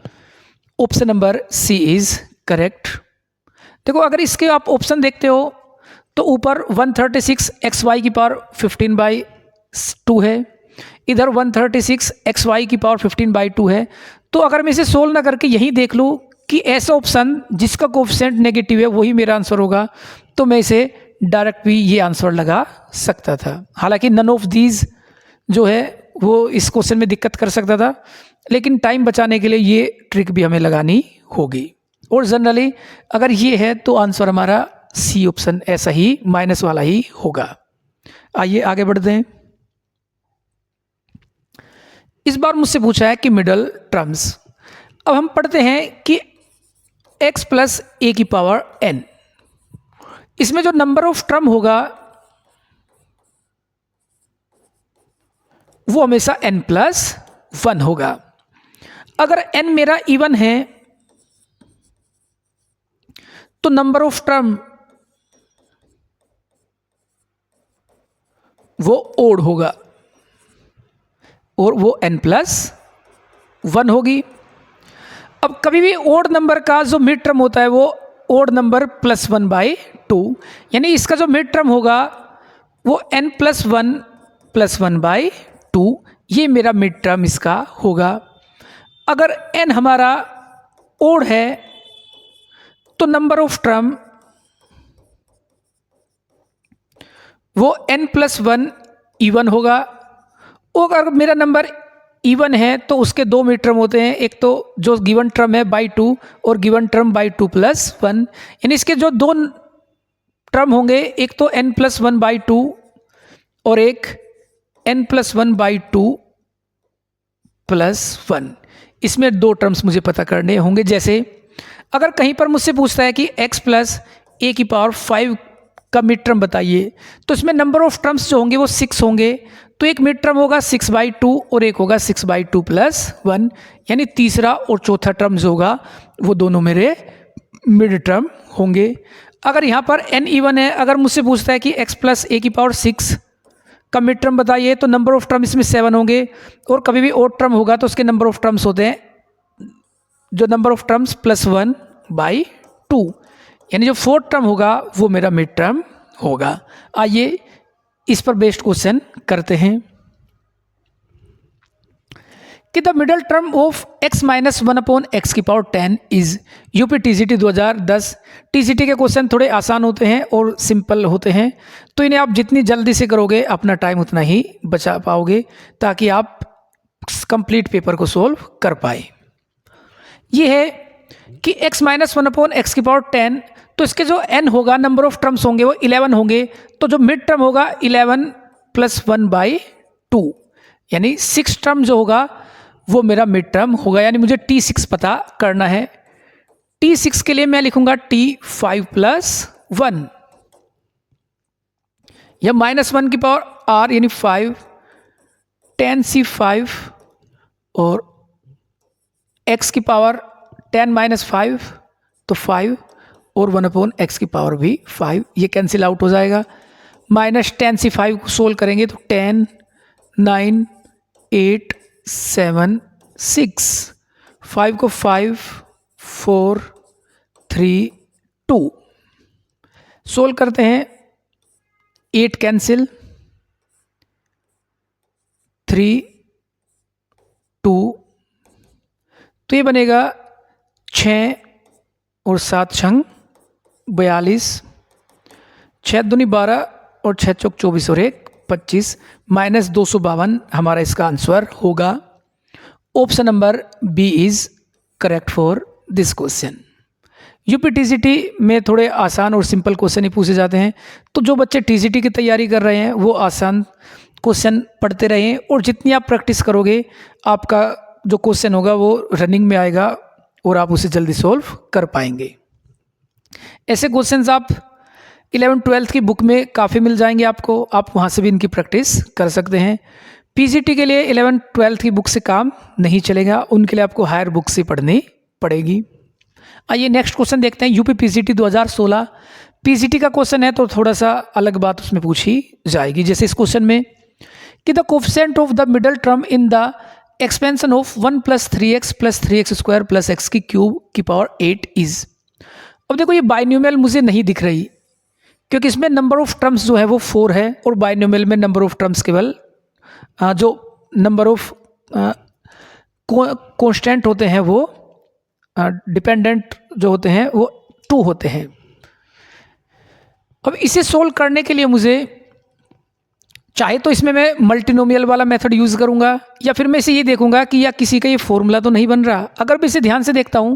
Option number C is correct. देखो अगर इसके आप ऑप्शन देखते हो तो ऊपर 136 एक्स वाई की पावर 15/2 है, इधर 136 एक्स वाई की पावर 15/2 है। तो अगर मैं इसे सोल्व ना करके यही देख लूँ कि ऐसा ऑप्शन जिसका कोफिशिएंट नेगेटिव है वही मेरा आंसर होगा, तो मैं इसे डायरेक्ट भी ये आंसर लगा सकता था। हालांकि नन ऑफ दीज जो है वो इस क्वेश्चन में दिक्कत कर सकता था, लेकिन टाइम बचाने के लिए ये ट्रिक भी हमें लगानी होगी। और जनरली अगर ये है तो आंसर हमारा सी ऑप्शन ऐसा ही माइनस वाला ही होगा। आइए आगे बढ़ते हैं। इस बार मुझसे पूछा है कि मिडल टर्म्स। अब हम पढ़ते हैं कि x प्लस ए की पावर n, इसमें जो नंबर ऑफ टर्म होगा वो हमेशा n+1 होगा। अगर n मेरा इवन है तो नंबर ऑफ टर्म वो ओड होगा और वो n+1 होगी। अब कभी भी ओड नंबर का जो मिड टर्म होता है वो ओड नंबर +1/2, यानी इसका जो मिड टर्म होगा वो n+1 + 1/2, ये मेरा मिड टर्म इसका होगा। अगर n हमारा ओड है तो नंबर ऑफ टर्म वो n+1 इवन होगा, और अगर मेरा नंबर इवन है तो उसके दो मिड टर्म होते हैं, एक तो जो गिवन टर्म है /2 और गिवन टर्म /2 + 1, यानी इसके जो दो टर्म होंगे एक तो n+1/2 और एक n+1/2 + 1। इसमें दो टर्म्स मुझे पता करने होंगे। जैसे अगर कहीं पर मुझसे पूछता है कि x प्लस ए की पावर 5 का मिड टर्म बताइए, तो इसमें नंबर ऑफ टर्म्स जो होंगे वो 6 होंगे। तो एक मिड टर्म होगा 6/2 और एक होगा 6/2 + 1, यानी तीसरा और चौथा टर्म जो होगा वो दोनों मेरे मिड टर्म होंगे। अगर यहाँ पर n इवन है, अगर मुझसे पूछता है कि x प्लस ए की पावर 6 का मिड टर्म बताइए, तो नंबर ऑफ टर्म इसमें 7 होंगे, और कभी भी ओड टर्म होगा तो उसके नंबर ऑफ टर्म्स होते हैं जो नंबर ऑफ टर्म्स +1/2, यानी जो फोर्थ टर्म होगा वो मेरा मिड टर्म होगा। आइए इस पर बेस्ड क्वेश्चन करते हैं कि the middle term of x - 1/x की power 10 is UP TGT 2010। TGT के क्वेश्चन थोड़े आसान होते हैं और सिंपल होते हैं, तो इन्हें आप जितनी जल्दी से करोगे अपना टाइम उतना ही बचा पाओगे, ताकि आप कंप्लीट पेपर को सोल्व कर पाए। ये है कि x - 1/x की पावर 10, तो इसके जो n होगा नंबर ऑफ टर्म्स होंगे वो 11 होंगे, तो जो मिड टर्म होगा 11 + 1/2, यानी 6 टर्म जो होगा वो मेरा मिड टर्म होगा। यानी मुझे T6 पता करना है। T6 के लिए मैं लिखूंगा T5 + 1, या -1 की पावर r यानी 5, 10C5 और x की पावर 10 - 5 तो 5, और 1/x की पावर भी 5, ये कैंसिल आउट हो जाएगा। -10C5 को सोल्व करेंगे तो 10, 9, 8, 7, 6, 5 को 5, 4, 3, 2 सोल्व करते हैं। 8 कैंसिल, 3, 2, तो ये बनेगा 6 और 7 छंग 42, 6 दूनी 12 और 6 चौक 24 और 1 25, -252 हमारा इसका आंसर होगा। Option number B is correct for this question. UP TGT में थोड़े आसान और सिंपल क्वेश्चन ही पूछे जाते हैं, तो जो बच्चे टीजीटी की तैयारी कर रहे हैं वो आसान क्वेश्चन पढ़ते रहें, और जितनी आप प्रैक्टिस करोगे आपका जो क्वेश्चन होगा वो रनिंग में आएगा और आप उसे जल्दी सॉल्व कर पाएंगे। ऐसे क्वेश्चंस आप 11th-12th की बुक में काफ़ी मिल जाएंगे आपको, आप वहाँ से भी इनकी प्रैक्टिस कर सकते हैं। पीजीटी के लिए 11th-12th की बुक से काम नहीं चलेगा, उनके लिए आपको हायर बुक से पढ़नी पड़ेगी। आइए नेक्स्ट क्वेश्चन देखते हैं। यूपी पीजीटी 2016 पीजीटी का क्वेश्चन है तो थोड़ा सा अलग बात उसमें पूछी जाएगी। जैसे इस क्वेश्चन में कि the coefficient of the middle term in the expansion of 1 + 3x + 3x² + x की क्यूब की पावर 8 इज। अब देखो ये बाइनोमियल मुझे नहीं दिख रही क्योंकि इसमें नंबर ऑफ टर्म्स जो है वो 4 है और बाइनोमियल में नंबर ऑफ टर्म्स केवल जो नंबर ऑफ कांस्टेंट होते हैं वो डिपेंडेंट जो होते हैं वो 2 होते हैं। अब इसे सोल्व करने के लिए मुझे चाहे तो इसमें मैं मल्टीनोमियल वाला मेथड यूज़ करूंगा या फिर मैं इसे ये देखूंगा कि या किसी का ये फॉर्मूला तो नहीं बन रहा। अगर मैं इसे ध्यान से देखता हूं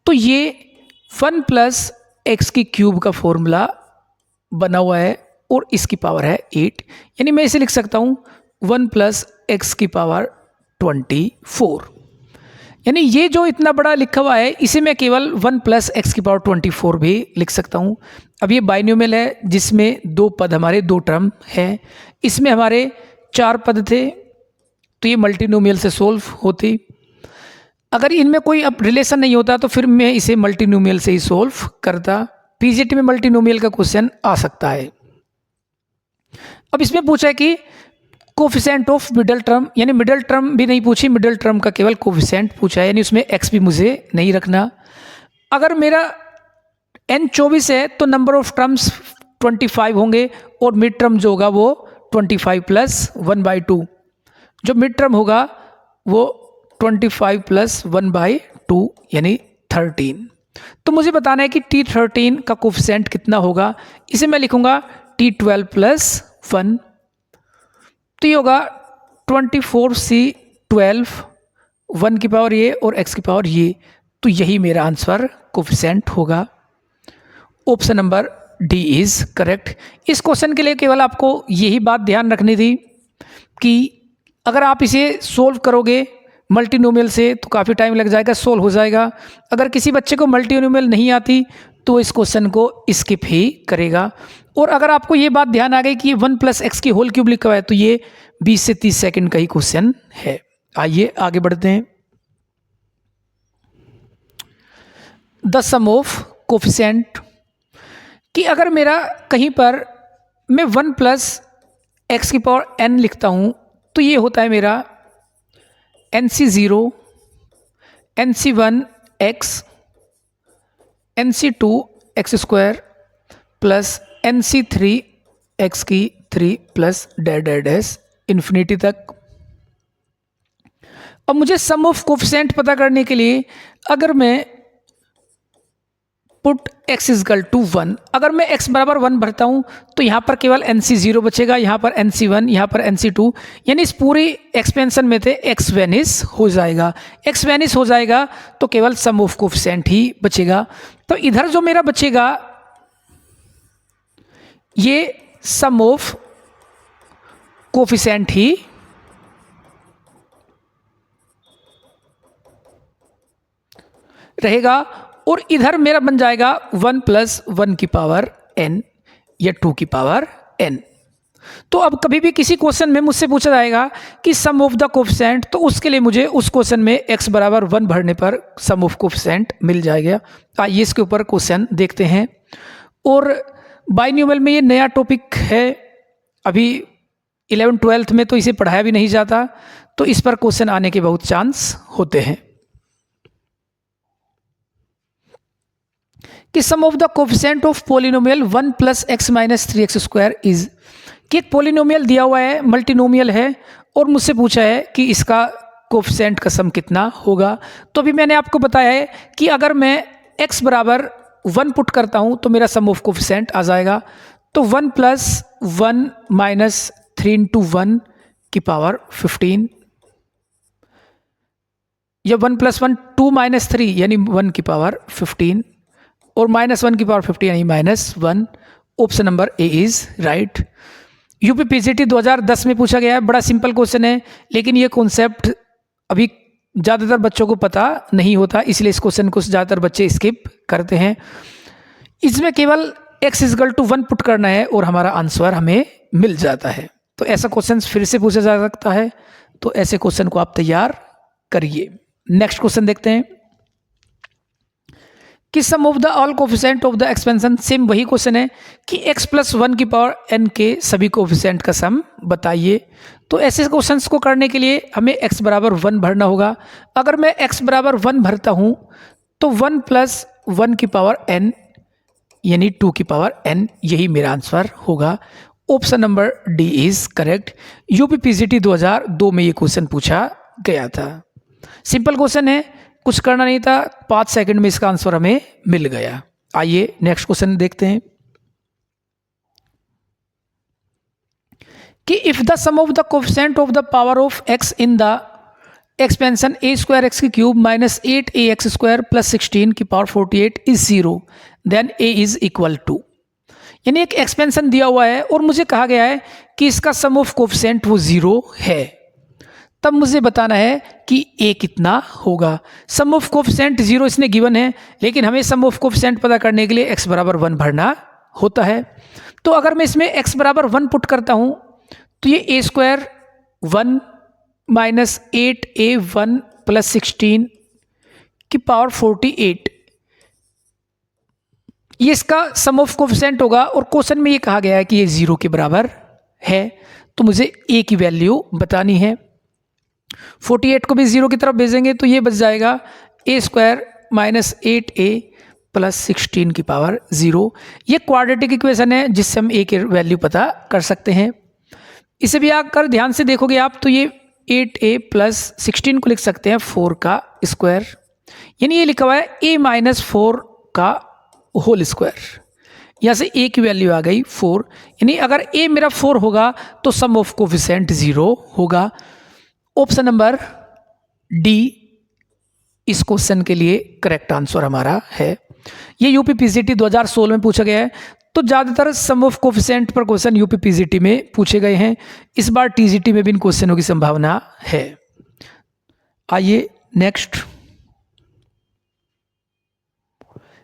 तो ये 1 + x की क्यूब का फॉर्मूला बना हुआ है और इसकी पावर है 8, यानी मैं इसे लिख सकता हूं 1 + x की पावर 24, यानी ये जो इतना बड़ा लिखा हुआ है इसे मैं केवल 1 + x की पावर 24 भी लिख सकता हूँ। अब ये बाइनोमियल है जिसमें 2 पद हमारे 2 टर्म हैं, इसमें हमारे 4 पद थे तो ये मल्टीनोमियल से सोल्व होती। अगर इनमें कोई अब रिलेशन नहीं होता तो फिर मैं इसे मल्टीनोमियल से ही सोल्व करता। पीजीटी में मल्टीनोमियल का क्वेश्चन आ सकता है। अब इसमें पूछा है कि कोफिशिएंट ऑफ मिडल टर्म, यानी मिडल टर्म भी नहीं पूछी, मिडल टर्म का केवल कोफिशिएंट पूछा है, यानी उसमें x भी मुझे नहीं रखना। अगर मेरा n 24 है तो नंबर ऑफ टर्म्स 25 होंगे और मिड टर्म जो होगा वो 25 + 1/2, जो मिड टर्म होगा वो 25 + 1/2 यानी 13। तो मुझे बताना है कि T13 का कोफिशिएंट कितना होगा। इसे मैं लिखूंगा T12 + 1, तो ये होगा 24C12, 1 की पावर ये और x की पावर ये, तो यही मेरा आंसर कोफिशिएंट होगा। Option number D is correct. इस क्वेश्चन के लिए केवल आपको यही बात ध्यान रखनी थी कि अगर आप इसे सोल्व करोगे मल्टीनोमियल से तो काफ़ी टाइम लग जाएगा, सोल्व हो जाएगा। अगर किसी बच्चे को मल्टीनोमियल नहीं आती तो इस क्वेश्चन को स्किप ही करेगा। और अगर आपको ये बात ध्यान आ गई कि 1 + x की होल क्यूब लिखा हुआ है तो ये 20 से 30 सेकंड का ही क्वेश्चन है। आइए आगे बढ़ते हैं। द सम ऑफ कोफिशिएंट, कि अगर मेरा कहीं पर मैं 1 + x की पावर n लिखता हूँ तो ये होता है मेरा NC0, NC1x, NC2 x² + NC3 x की 3 + डैश इन्फिनिटी तक। अब मुझे सम ऑफ कोफिशिएंट पता करने के लिए अगर मैं पुट x = 1, अगर मैं x = 1 भरता हूँ तो यहाँ पर केवल NC0 बचेगा, यहाँ पर NC1, यहाँ पर NC2, यानी इस पूरी एक्सपेंशन में थे x वेनिस हो जाएगा। x वेनिस हो जाएगा तो केवल सम ऑफ कोफिशिएंट ही बचेगा। तो इधर जो मेरा बचेगा ये सम ऑफ कोफिशिएंट ही रहेगा और इधर मेरा बन जाएगा 1 + 1 की पावर n या 2 की पावर n। तो अब कभी भी किसी क्वेश्चन में मुझसे पूछा जाएगा कि सम ऑफ द कोफिशिएंट, तो उसके लिए मुझे उस क्वेश्चन में x = 1 भरने पर सम ऑफ कोफिशिएंट मिल जाएगा। आइए इसके ऊपर क्वेश्चन देखते हैं। और बाइनोमियल में ये नया टॉपिक है, अभी 11th-12th में तो इसे पढ़ाया भी नहीं जाता, तो इस पर क्वेश्चन आने के बहुत चांस होते हैं। कि sum of the coefficient of polynomial 1 + x - 3x² is, कि एक पॉलिनोमियल दिया हुआ है, मल्टीनोमियल है और मुझसे पूछा है कि इसका कोफिशिएंट का सम कितना होगा। तो अभी मैंने आपको बताया है कि अगर मैं x = 1 पुट करता हूं तो मेरा सम ऑफ कोफिशिएंट आ जाएगा। तो 1 + 1 - 3 × 1 की पावर 15, या 1 + 1 2 - 3 यानी 1 की पावर 15 और -1 की पावर 50 यानी -1। Option number A is right. UP PGT 2010 में पूछा गया है, बड़ा सिंपल क्वेश्चन है लेकिन ये कॉन्सेप्ट अभी ज़्यादातर बच्चों को पता नहीं होता, इसलिए इस क्वेश्चन को ज़्यादातर बच्चे स्किप करते हैं। इसमें केवल x इजकल टू 1 पुट करना है और हमारा आंसर हमें मिल जाता है। तो ऐसा क्वेश्चन फिर से पूछा जा सकता है, तो ऐसे क्वेश्चन को आप तैयार करिए। नेक्स्ट क्वेश्चन देखते हैं कि sum of the all coefficient of the expansion, same वही क्वेश्चन है कि x प्लस 1 की पावर n के सभी कोफिशिएंट का सम बताइए। तो ऐसे क्वेश्चंस को करने के लिए हमें x बराबर 1 भरना होगा। अगर मैं x बराबर 1 भरता हूं तो 1 प्लस 1 की पावर n यानी 2 की पावर n, यही मेरा आंसर होगा। Option number D is correct. UPPCT 2002 में ये क्वेश्चन पूछा गया था। सिंपल क्वेश्चन है, कुछ करना नहीं था, 5 सेकंड में इसका आंसर हमें मिल गया। आइए नेक्स्ट क्वेश्चन देखते हैं कि if the sum of the coefficient of the power of x in the expansion a square x की cube minus 8ax square plus 16 की power 48 is 0 then a is equal to, यानी एक एक्सपेंशन दिया हुआ है और मुझे कहा गया है कि इसका सम ऑफ कोफिशिएंट वो 0 है। तब मुझे बताना है कि a कितना होगा। सम ऑफ कोफिशिएंट 0 इसने गिवन है, लेकिन हमें सम ऑफ कोफिशिएंट पता करने के लिए x बराबर 1 भरना होता है। तो अगर मैं इसमें x बराबर 1 पुट करता हूं तो ये a square 1 minus 8a1 plus 16 की पावर 48, ये इसका सम ऑफ कोफिशिएंट होगा। और क्वेश्चन में ये कहा गया है कि ये 0 के बराबर है, तो मुझे a की वैल्यू बतानी है। 48 को भी 0 की तरफ भेजेंगे तो ये बच जाएगा a square minus 8a plus 16 की पावर 0। ये क्वाड्रेटिक इक्वेशन है जिससे हम a की वैल्यू पता कर सकते हैं। इसे भी आकर ध्यान से देखोगे आप तो ये 8a प्लस 16 को लिख सकते हैं 4 का स्क्वायर, यानी ये लिखा हुआ है a माइनस 4 का होल स्क्वायर। यहाँ से a की वैल्यू आ गई 4, यानी अगर a मेरा 4 होगा तो सम ऑफ कोफिशिएंट 0 होगा। ऑप्शन नंबर डी इस क्वेश्चन के लिए करेक्ट आंसर हमारा है। ये यूपीपीसीटी 2016 में पूछा गया है, तो ज़्यादातर सम ऑफ कोफिशिएंट पर क्वेश्चन यूपीपीसीटी में पूछे गए हैं। इस बार टीजीटी में भी इन क्वेश्चनों की संभावना है। आइए नेक्स्ट,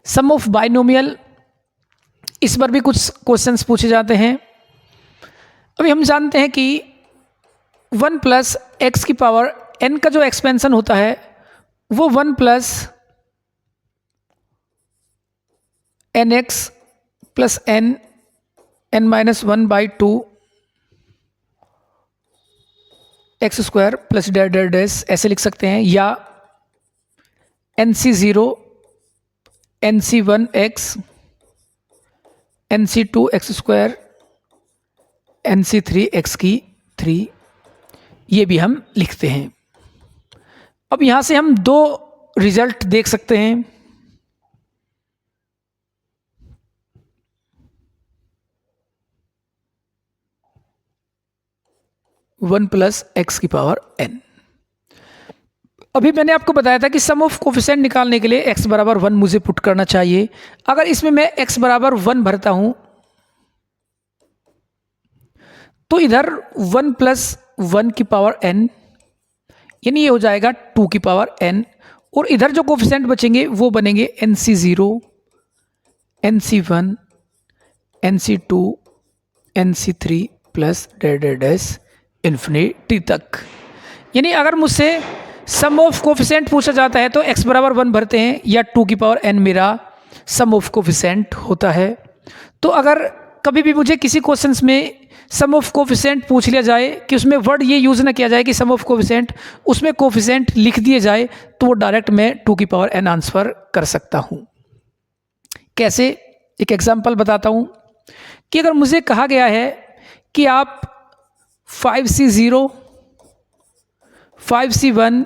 सम ऑफ बाइनोमियल, इस पर भी कुछ क्वेश्चंस पूछे जाते हैं। अभी हम जानते हैं कि 1 प्लस एक्स की पावर n का जो एक्सपेंशन होता है वो 1 plus N x plus n minus 1 by 2 X square plus dash ऐसे लिख सकते हैं, या NC0 NC1 x NC2 x square NC3 x की 3, ये भी हम लिखते हैं। अब यहाँ से हम 2 रिजल्ट देख सकते हैं। वन प्लस एक्स की पावर n। अभी मैंने आपको बताया था कि सम ऑफ कोफिशिएंट निकालने के लिए x बराबर 1 मुझे पुट करना चाहिए। अगर इसमें मैं x बराबर 1 भरता हूं तो इधर 1 प्लस 1 की पावर n, यानी ये हो जाएगा 2 की पावर n, और इधर जो कोफिशिएंट बचेंगे वो बनेंगे NC0 NC1 NC2 NC3 plus dash infinity तक। यानी अगर मुझसे सम ऑफ कोफिशिएंट पूछा जाता है तो x बराबर 1 भरते हैं, या 2 की पावर n मेरा सम ऑफ कोफिशिएंट होता है। तो अगर कभी भी मुझे किसी क्वेश्चंस में सम ऑफ कोफिशिएंट पूछ लिया जाए कि उसमें वर्ड ये यूज़ ना किया जाए कि सम ऑफ कोफिशिएंट, उसमें कोफिशिएंट लिख दिए जाए, तो वो डायरेक्ट मैं 2 की पावर n आंसर कर सकता हूँ। कैसे, एक एग्जाम्पल बताता हूँ कि अगर मुझे कहा गया है कि आप 5C0 5C1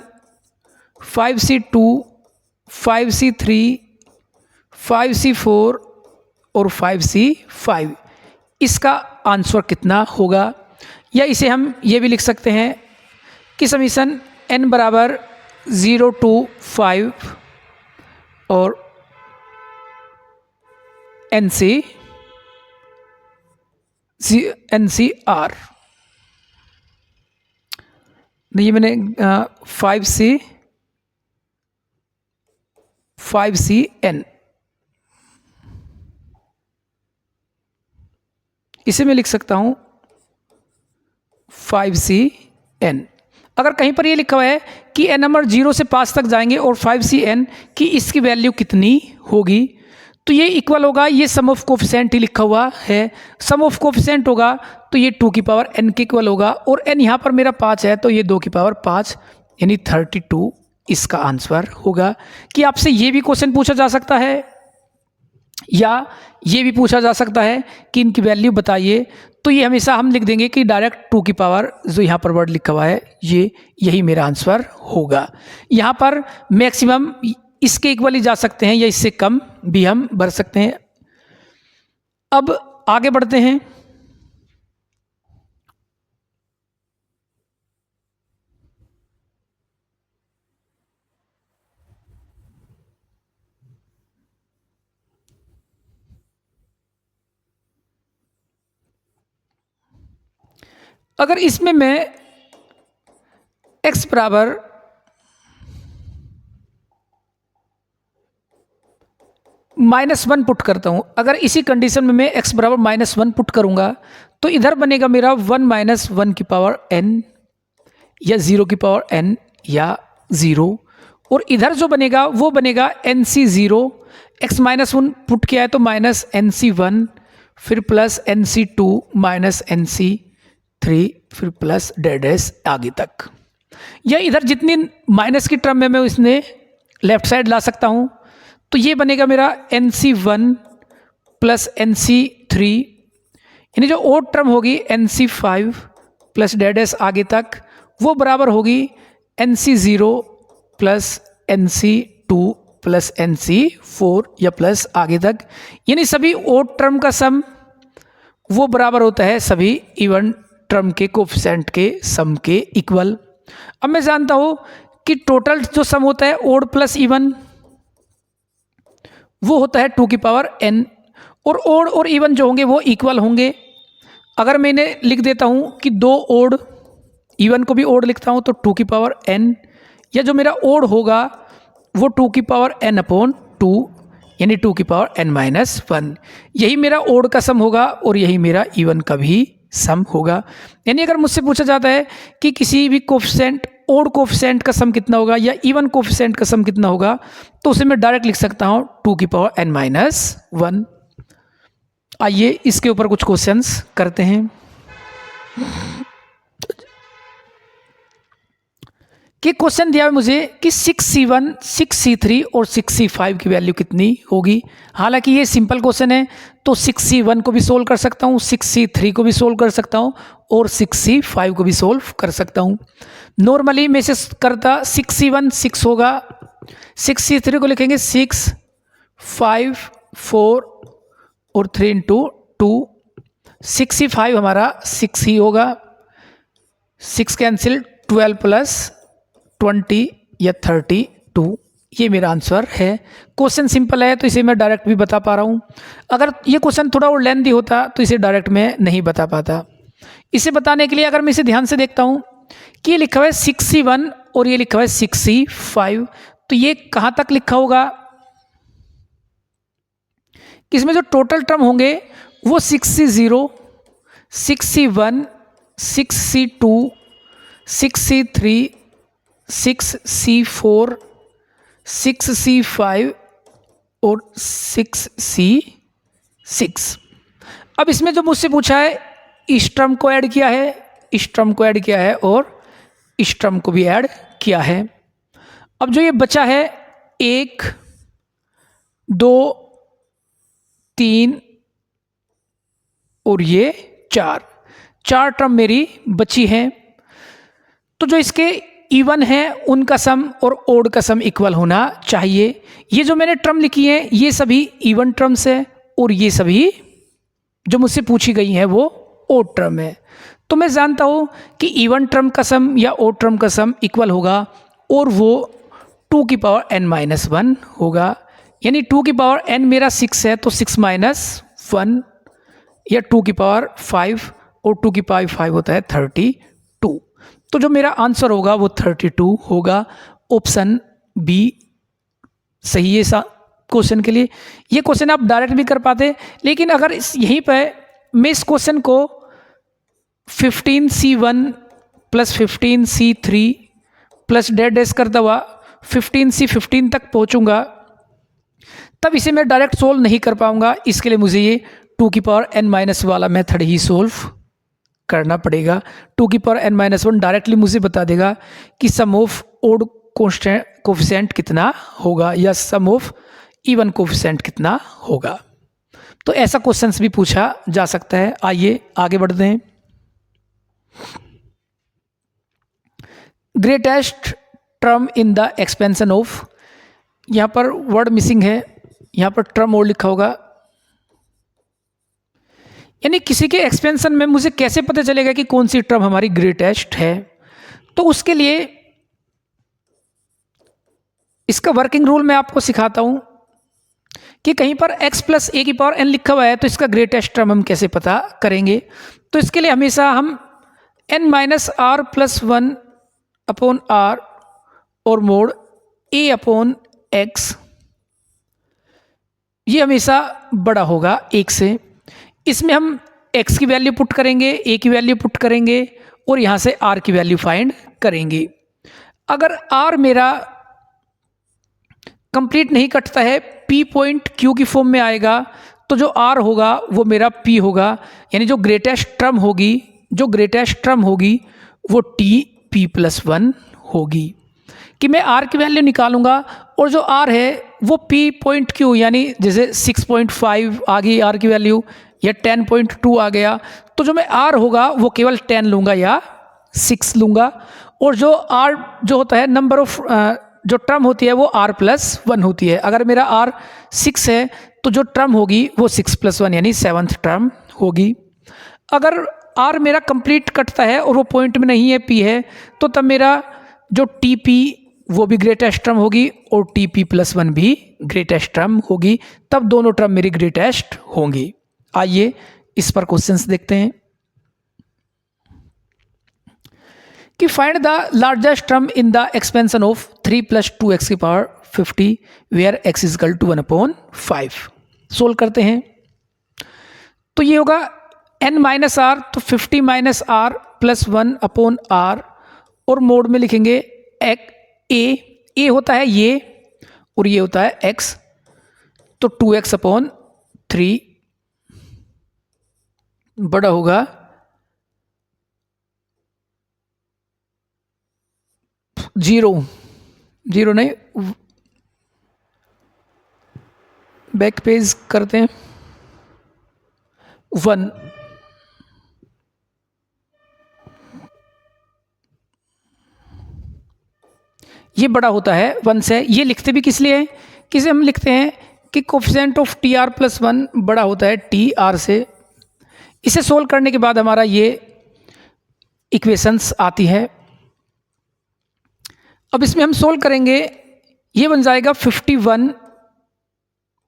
5C2 5C3 5C4 और 5C5, इसका आंसर कितना होगा। या इसे हम ये भी लिख सकते हैं कि समीशन n बराबर 0 to 5 और NCR, ये मैंने 5C 5cn। इसे मैं लिख सकता हूं 5cn। अगर कहीं पर ये लिखा हुआ है कि n नंबर 0 से 5 तक जाएंगे और 5cn की इसकी वैल्यू कितनी होगी, तो ये इक्वल होगा, ये सम ऑफ कोफिशिएंट ही लिखा हुआ है, सम ऑफ कोफिशिएंट होगा तो ये 2 की पावर n के इक्वल होगा, और n यहाँ पर मेरा 5 है तो ये 2 की पावर 5 यानी 32 इसका आंसर होगा। कि आपसे ये भी क्वेश्चन पूछा जा सकता है या ये भी पूछा जा सकता है कि इनकी वैल्यू बताइए, तो ये हमेशा हम लिख देंगे कि डायरेक्ट 2 की पावर जो यहाँ पर वर्ड लिखा हुआ है ये यही मेरा आंसर होगा। यहाँ पर मैक्सिमम इसके इक्वल ही जा सकते हैं या इससे कम भी हम भर सकते हैं। अब आगे बढ़ते हैं। अगर इसमें मैं x बराबर -1 पुट करता हूं, अगर इसी कंडीशन में मैं x बराबर -1 पुट करूंगा तो इधर बनेगा मेरा 1 - 1 की पावर n या 0 की पावर n या 0, और इधर जो बनेगा वो बनेगा nc0। x -1 पुट किया है तो -nc1, फिर प्लस nc2 -nc3, फिर प्लस डैश आगे तक। या इधर जितनी माइनस की टर्म में मैं इसने लेफ्ट साइड ला सकता हूं, तो ये बनेगा मेरा nc1 प्लस nc3, यानी जो ओड टर्म होगी nc5 प्लस डैश आगे तक वो बराबर होगी nc0 plus nc2 plus nc4 या प्लस आगे तक, यानी सभी ओड टर्म का सम वो बराबर होता है सभी इवन टर्म के कोफिशिएंट के सम के इक्वल। अब मैं जानता हूं कि टोटल जो सम होता है ओड प्लस इवन वो होता है 2 की पावर n, और ओड और इवन जो होंगे वो इक्वल होंगे। अगर मैंने लिख देता हूं कि 2 ओड, इवन को भी ओड लिखता हूं तो 2 की पावर n, या जो मेरा ओड होगा वो 2 की पावर n अपॉन 2 यानी 2 की पावर n-1, यही मेरा ओड का सम होगा और यही मेरा इवन का भी सम होगा। यानी अगर मुझसे पूछा जाता है कि किसी भी कोफिशिएंट ओड कोफिशिएंट का सम कितना होगा या इवन कोफिशिएंट का सम कितना होगा, तो उसे मैं डायरेक्ट लिख सकता हूं 2 की पावर n-1। आइए इसके ऊपर कुछ क्वेश्चंस करते हैं कि क्वेश्चन दिया है मुझे कि 6c1, 6c3 और 6c5 की वैल्यू कितनी होगी। हालांकि ये सिंपल क्वेश्चन है तो 6c1 को भी सोल्व कर सकता हूँ, 6c3 को भी सोल्व कर सकता हूँ और 6c5 को भी सोल्व कर सकता हूँ। नॉर्मली मैं इसे करता 6c1 6 होगा, 6c3 को लिखेंगे 6, 5, 4 और 3 इंटू 2, 6c5 हमारा 6 ही होगा, 6 कैंसिल 12 प्लस 20 या 32, ये मेरा आंसर है। क्वेश्चन सिंपल है तो इसे मैं डायरेक्ट भी बता पा रहा हूँ। अगर ये क्वेश्चन थोड़ा और लेंथी होता तो इसे डायरेक्ट मैं नहीं बता पाता। इसे बताने के लिए अगर मैं इसे ध्यान से देखता हूँ कि ये लिखा हुआ है 6c1 और ये लिखा हुआ है 6c5, तो ये कहाँ तक लिखा होगा? इसमें जो टोटल टर्म होंगे वो 6c0, 6c1, 6c2, 6c3, 6c4, 6c5 और 6c6। अब इसमें जो मुझसे पूछा है इस टर्म को ऐड किया है, इस टर्म को ऐड किया है और इस टर्म को भी ऐड किया है। अब जो ये बचा है 1, 2, 3 और ये 4 टर्म मेरी बची हैं। तो जो इसके इवन है उनका सम और ओड का सम इक्वल होना चाहिए। ये जो मैंने टर्म लिखी है ये सभी इवन टर्म्स है और ये सभी जो मुझसे पूछी गई हैं वो ओड टर्म है। तो मैं जानता हूँ कि इवन टर्म का सम या ओड टर्म का सम इक्वल होगा और वो 2 की पावर n-1 होगा। यानी 2 की पावर n मेरा 6 है तो 6 - 1 या 2 की पावर 5 और 2 की पावर 5 होता है 32। तो जो मेरा आंसर होगा वो 32 होगा। ऑप्शन बी सही है क्वेश्चन के लिए। ये क्वेश्चन आप डायरेक्ट भी कर पाते, लेकिन अगर यहीं पर मैं इस क्वेश्चन को 15C1 plus 15C3 plus dash dash करता हुआ 15C15 तक पहुंचूंगा, तब इसे मैं डायरेक्ट सोल्व नहीं कर पाऊंगा। इसके लिए मुझे ये 2n- वाला मेथड ही सोल्व करना पड़ेगा। 2n-1 डायरेक्टली मुझे बता देगा कि सम ऑफ ओड कोफिशिएंट कितना होगा या सम ऑफ इवन कोफिशिएंट कितना होगा। तो ऐसा क्वेश्चंस भी पूछा जा सकता है। आइए आगे बढ़ते हैं। Greatest term in the expansion of, यहाँ पर वर्ड मिसिंग है, यहाँ पर टर्म और लिखा होगा। यानी किसी के एक्सपेंशन में मुझे कैसे पता चलेगा कि कौन सी टर्म हमारी ग्रेटेस्ट है। तो उसके लिए इसका वर्किंग रूल मैं आपको सिखाता हूं कि कहीं पर x प्लस ए की पावर n लिखा हुआ है तो इसका ग्रेटेस्ट टर्म हम कैसे पता करेंगे। तो इसके लिए हमेशा हम n minus R plus 1 upon R और मोड a अपॉन एक्स, ये हमेशा बड़ा होगा 1 से। इसमें हम x की वैल्यू पुट करेंगे, a की वैल्यू पुट करेंगे और यहाँ से r की वैल्यू फाइंड करेंगे। अगर r मेरा कंप्लीट नहीं कटता है, p पॉइंट q की फॉर्म में आएगा, तो जो r होगा वो मेरा p होगा। यानी जो ग्रेटेस्ट टर्म होगी वो p+1 होगी। कि मैं r की वैल्यू निकालूंगा और जो r है वो p पॉइंट q, यानी जैसे 6.5 आ गई r की वैल्यू या 10.2 आ गया, तो जो मैं r होगा वो केवल 10 लूँगा या 6 लूँगा। और जो r जो होता है नंबर ऑफ जो टर्म होती है वो r+1 होती है। अगर मेरा r 6 है तो जो टर्म होगी वो 6+1 यानी 7th टर्म होगी। अगर r मेरा कंप्लीट कटता है और वो पॉइंट में नहीं है, p है, तो तब मेरा जो tp वो भी ग्रेटेस्ट टर्म होगी और tp+1 भी ग्रेटेस्ट टर्म होगी। तब दोनों टर्म मेरी ग्रेटेस्ट होंगी। आइए इस पर क्वेश्चंस देखते हैं कि find the largest term in the expansion of 3 + 2x की power 50 where x is equal to 1/5। Solve करते हैं। तो ये होगा n माइनस आर, तो 50 माइनस आर प्लस 1/r और मोड में लिखेंगे a होता है ये और ये होता है x, तो 2x/3 बड़ा होगा 0 नहीं, बैक पेज करते हैं 1। ये बड़ा होता है 1 से। ये लिखते भी किस लिए हैं, किसे हम लिखते हैं कि कोफिशिएंट ऑफ tr+1 बड़ा होता है tr से। इसे सोल्व करने के बाद हमारा ये इक्वेशंस आती है। अब इसमें हम सोल्व करेंगे, ये बन जाएगा 51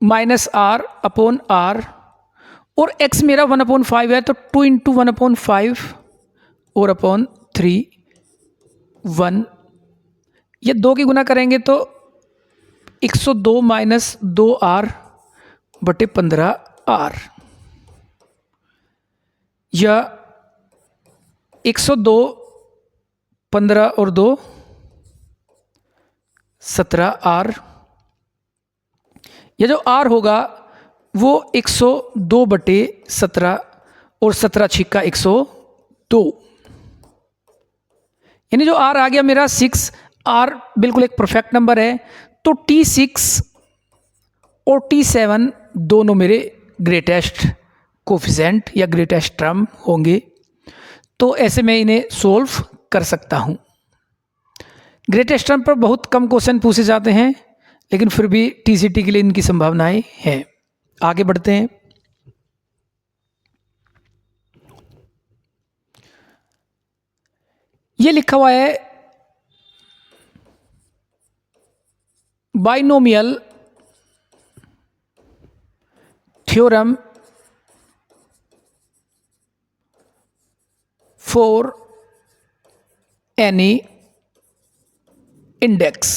माइनस r अपॉन r और x मेरा 1/5 है, तो 2 × 1/5 और अपॉन 3 1। ये 2 की गुना करेंगे तो 102 माइनस 2r बटे 15r, या 102 15 और 2 17r। ये जो r होगा वो 102 बटे 17 और 17 छिक्का 102, यानी जो r आ गया मेरा 6। r बिल्कुल एक परफेक्ट नंबर है, तो t6 और t7 दोनों मेरे ग्रेटेस्ट कोफिशिएंट या ग्रेटेस्ट टर्म होंगे। तो ऐसे में इन्हें सोल्व कर सकता हूँ। ग्रेटेस्ट टर्म पर बहुत कम क्वेश्चन पूछे जाते हैं, लेकिन फिर भी टीसीटी के लिए इनकी संभावनाएं हैं। आगे बढ़ते हैं। ये लिखा हुआ है binomial theorem for any index.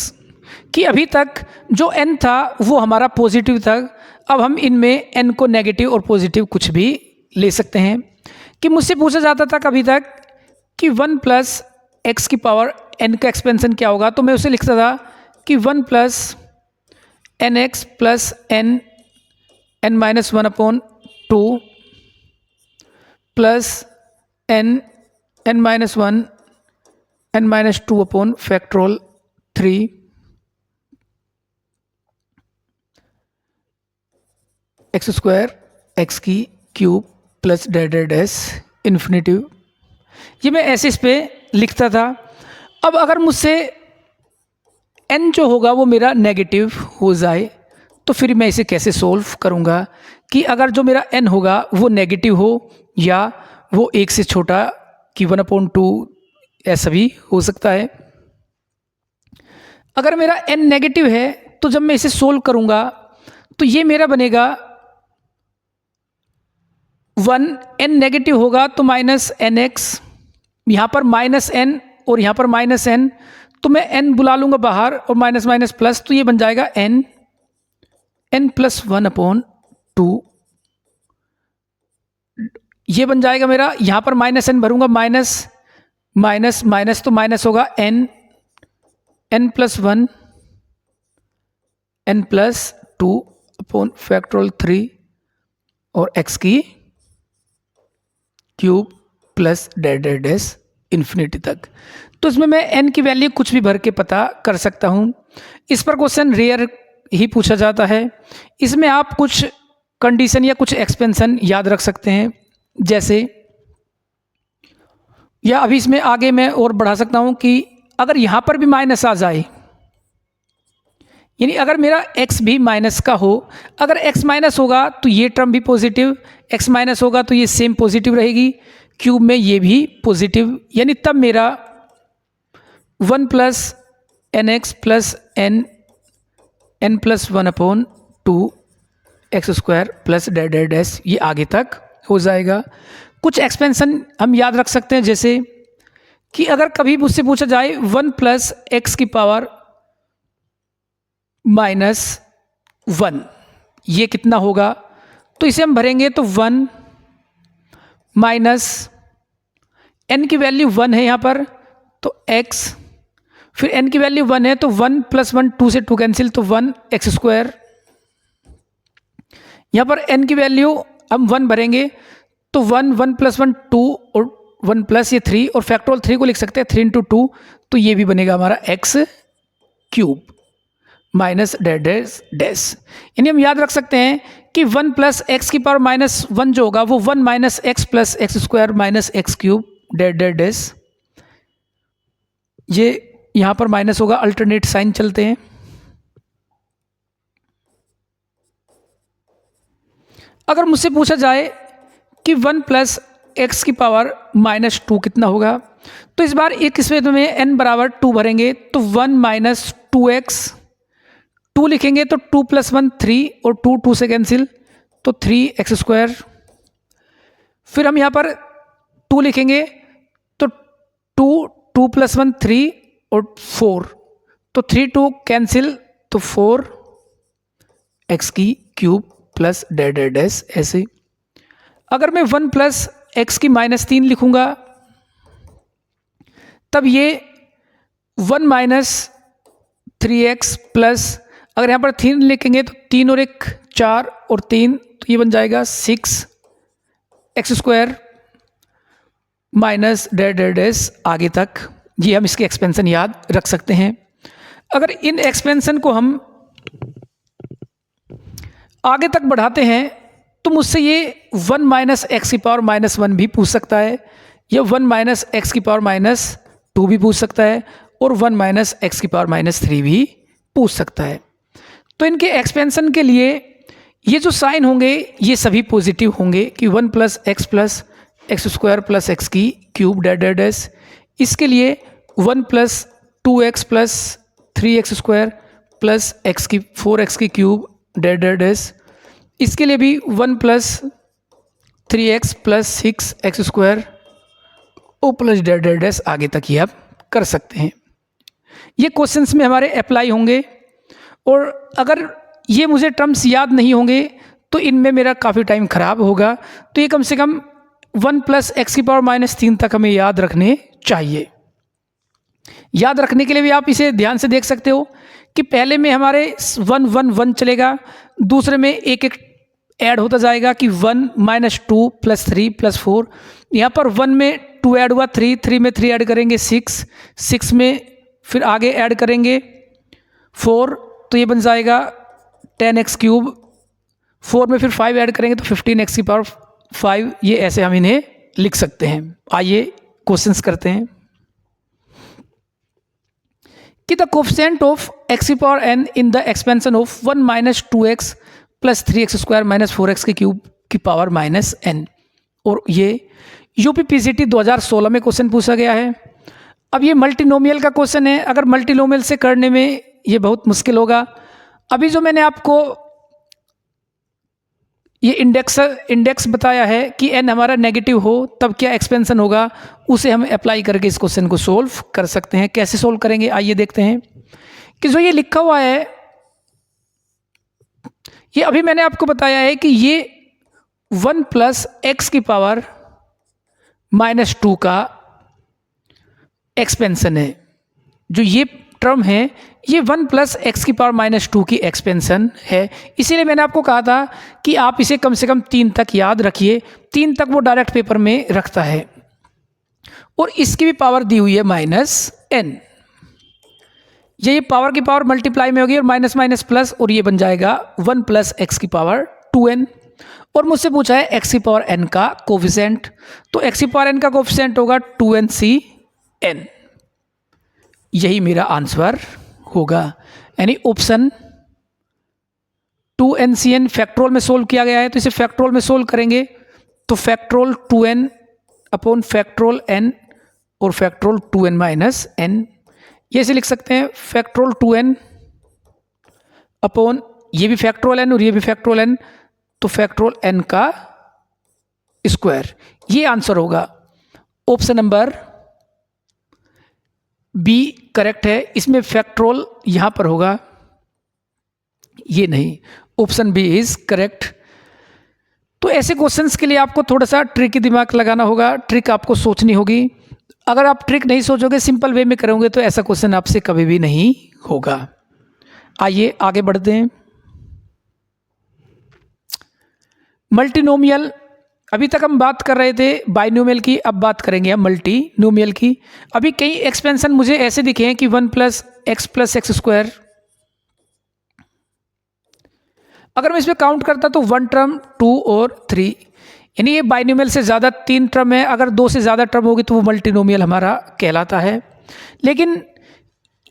कि अभी तक जो n था वो हमारा पॉजिटिव था, अब हम इनमें n को नेगेटिव और पॉजिटिव कुछ भी ले सकते हैं। कि मुझसे पूछा जाता था कभी तक कि 1 प्लस एक्स की पावर n का एक्सपेंशन क्या होगा, तो मैं उसे लिखता था कि 1 plus N x plus n minus 1 upon 2 plus n minus 1 n minus 2 upon factorial 3 x square x की क्यूब प्लस डैश इन्फिनिटिव। ये मैं ऐसे इस पे लिखता था। अब अगर मुझसे n जो होगा वो मेरा नेगेटिव हो जाए तो फिर मैं इसे कैसे सोल्व करूँगा कि अगर जो मेरा n होगा वो नेगेटिव हो या वो 1 से छोटा कि 1/2 ऐसा भी हो सकता है। अगर मेरा n नेगेटिव है तो जब मैं इसे सोल्व करूँगा तो ये मेरा बनेगा 1, n नेगेटिव होगा तो माइनस एन एक्स, यहाँ पर माइनस n और यहाँ पर माइनस n, तो मैं n बुला लूँगा बाहर और माइनस माइनस प्लस, तो ये बन जाएगा n प्लस 1/2। ये बन जाएगा मेरा, यहाँ पर माइनस n भरूँगा, माइनस माइनस माइनस तो माइनस होगा n plus 1 n plus 2 upon factorial 3 और x की क्यूब प्लस डैश इन्फिनिटी तक। तो इसमें मैं n की वैल्यू कुछ भी भर के पता कर सकता हूँ। इस पर क्वेश्चन रेयर ही पूछा जाता है। इसमें आप कुछ कंडीशन या कुछ एक्सपेंशन याद रख सकते हैं, जैसे या अभी इसमें आगे मैं और बढ़ा सकता हूँ कि अगर यहाँ पर भी माइनस आ जाए, यानी अगर मेरा x भी माइनस का हो, अगर x माइनस होगा तो ये टर्म भी पॉजिटिव, x माइनस होगा तो ये सेम पॉजिटिव रहेगी, क्यूब में ये भी पॉजिटिव, यानी तब मेरा 1 plus N x plus n plus 1/2 x square plus dash ये आगे तक हो जाएगा। कुछ एक्सपेंशन हम याद रख सकते हैं, जैसे कि अगर कभी मुझसे पूछा जाए 1 प्लस एक्स की पावर माइनस 1 ये कितना होगा, तो इसे हम भरेंगे तो 1 माइनस n की वैल्यू 1 है यहाँ पर तो x, फिर n की वैल्यू 1 है तो 1 प्लस 1 2 से 2 कैंसिल तो 1 एक्स स्क्वायर। यहाँ पर n की वैल्यू हम 1 भरेंगे तो 1 प्लस 1 2 और 1 प्लस ये 3 और फैक्टोरियल 3 को लिख सकते हैं 3 × 2, तो ये भी बनेगा हमारा एक्स क्यूब माइनस डैश, यानी हम याद रख सकते हैं कि 1 प्लस एक्स की पावर माइनस 1 जो होगा वो 1 minus x plus x square minus x cube dash, ये यहाँ पर माइनस होगा, अल्टरनेट साइन चलते हैं। अगर मुझसे पूछा जाए कि 1 प्लस एक्स की पावर माइनस 2 कितना होगा, तो इस बार एक इसमें में n बराबर 2 भरेंगे तो 1 माइनस 2x, 2 लिखेंगे तो 2 प्लस 1 3 और 2 से कैंसिल तो 3 एक्स स्क्वायर। फिर हम यहाँ पर 2 लिखेंगे तो 2 प्लस 1 3 और 4 तो 3 कैंसिल तो 4 एक्स की क्यूब प्लस डैश ऐसे। अगर मैं 1 प्लस एक्स की माइनस 3 लिखूंगा तब ये 1 माइनस 3x प्लस, अगर यहाँ पर 3 लिखेंगे तो 3 और 1 4 और 3 तो ये बन जाएगा 6 एक्स स्क्वायर माइनस डैश आगे तक। ये हम इसके एक्सपेंशन याद रख सकते हैं। अगर इन एक्सपेंशन को हम आगे तक बढ़ाते हैं तो मुझसे ये 1 माइनस एक्स की पावर माइनस 1 भी पूछ सकता है, या 1 माइनस एक्स की पावर माइनस 2 भी पूछ सकता है, और 1 माइनस एक्स की पावर माइनस 3 भी पूछ सकता है। तो इनके एक्सपेंशन के लिए ये जो साइन होंगे ये सभी पॉजिटिव होंगे कि 1 plus x square plus x की क्यूब डैश, इसके लिए 1 plus 2x plus 3x square plus x की 4x की क्यूब डैश, इसके लिए भी 1 plus 3x plus 6x square ओ प्लस डैश आगे तक ये आप कर सकते हैं। ये क्वेश्चंस में हमारे अप्लाई होंगे। और अगर ये मुझे टर्म्स याद नहीं होंगे तो इनमें मेरा काफ़ी टाइम ख़राब होगा। तो ये कम से कम 1 + x⁻³ तक हमें याद रखने चाहिए। याद रखने के लिए भी आप इसे ध्यान से देख सकते हो कि पहले में हमारे 1 1 1 चलेगा, दूसरे में एक एक ऐड होता जाएगा कि 1 - 2 + 3 + 4। यहाँ पर 1 में 2 ऐड हुआ, 3 में 3 ऐड करेंगे 6 में फिर आगे ऐड करेंगे 4, तो ये बन जाएगा 10x³। 4 में फिर 5 ऐड करेंगे तो 15x⁵। ये ऐसे हम इन्हें लिख सकते हैं। आइए क्वेश्चंस करते हैं कि the coefficient of x⁴n in the expansion of 1 - 2x + 3x² - 4x³ -n। और ये UPPCT 2016 में क्वेश्चन पूछा गया है। अब ये मल्टीनोमियल का क्वेश्चन है। अगर मल्टीनोमियल से करने में ये बहुत मुश्किल होगा। अभी जो मैंने आपको ये इंडेक्स बताया है कि n हमारा नेगेटिव हो तब क्या एक्सपेंशन होगा, उसे हम अप्लाई करके इस क्वेश्चन को सोल्व कर सकते हैं। कैसे सोल्व करेंगे आइए देखते हैं कि जो ये लिखा हुआ है, ये अभी मैंने आपको बताया है कि ये 1 + x⁻² का एक्सपेंशन है। जो ये टर्म है ये 1 + x⁻² की एक्सपेंशन है। इसीलिए मैंने आपको कहा था कि आप इसे कम से कम 3 तक याद रखिए। 3 तक वो डायरेक्ट पेपर में रखता है। और इसकी भी पावर दी हुई है -n। ये पावर की पावर मल्टीप्लाई में होगी और माइनस माइनस प्लस, और ये बन जाएगा 1 + x⁻²n। और मुझसे पूछा है x⁻n का कोफिशिएंट, तो x⁻n का कोफिशिएंट होगा 2nCn। यही मेरा आंसर होगा, यानी ऑप्शन 2nCn फैक्टोरियल में सोल्व किया गया है। तो इसे फैक्टोरियल में सोल्व करेंगे तो फैक्टोरियल 2n/फैक्टोरियल n और फैक्टोरियल 2n - n, ये से लिख सकते हैं फैक्टोरियल 2n/ ये भी फैक्टोरियल n और ये भी फैक्टोरियल n, तो फैक्टोरियल n का स्क्वायर। ये आंसर होगा। ऑप्शन नंबर बी करेक्ट है। इसमें फैक्टोरियल यहां पर होगा, ये नहीं। Option B is correct. तो ऐसे क्वेश्चंस के लिए आपको थोड़ा सा ट्रिकी दिमाग लगाना होगा, ट्रिक आपको सोचनी होगी। अगर आप ट्रिक नहीं सोचोगे, सिंपल वे में करोगे, तो ऐसा क्वेश्चन आपसे कभी भी नहीं होगा। आइए आगे बढ़ते हैं। मल्टीनोमियल, अभी तक हम बात कर रहे थे बाइनोमियल की, अब बात करेंगे हम मल्टीनोमियल की। अभी कई एक्सपेंशन मुझे ऐसे दिखे हैं कि 1 + x + x²। अगर मैं इसमें काउंट करता तो 1 टर्म, 2 और 3, यानी ये बाइनोमियल से ज़्यादा 3 टर्म है। अगर 2 से ज़्यादा टर्म होगी तो वो मल्टीनोमियल हमारा कहलाता है। लेकिन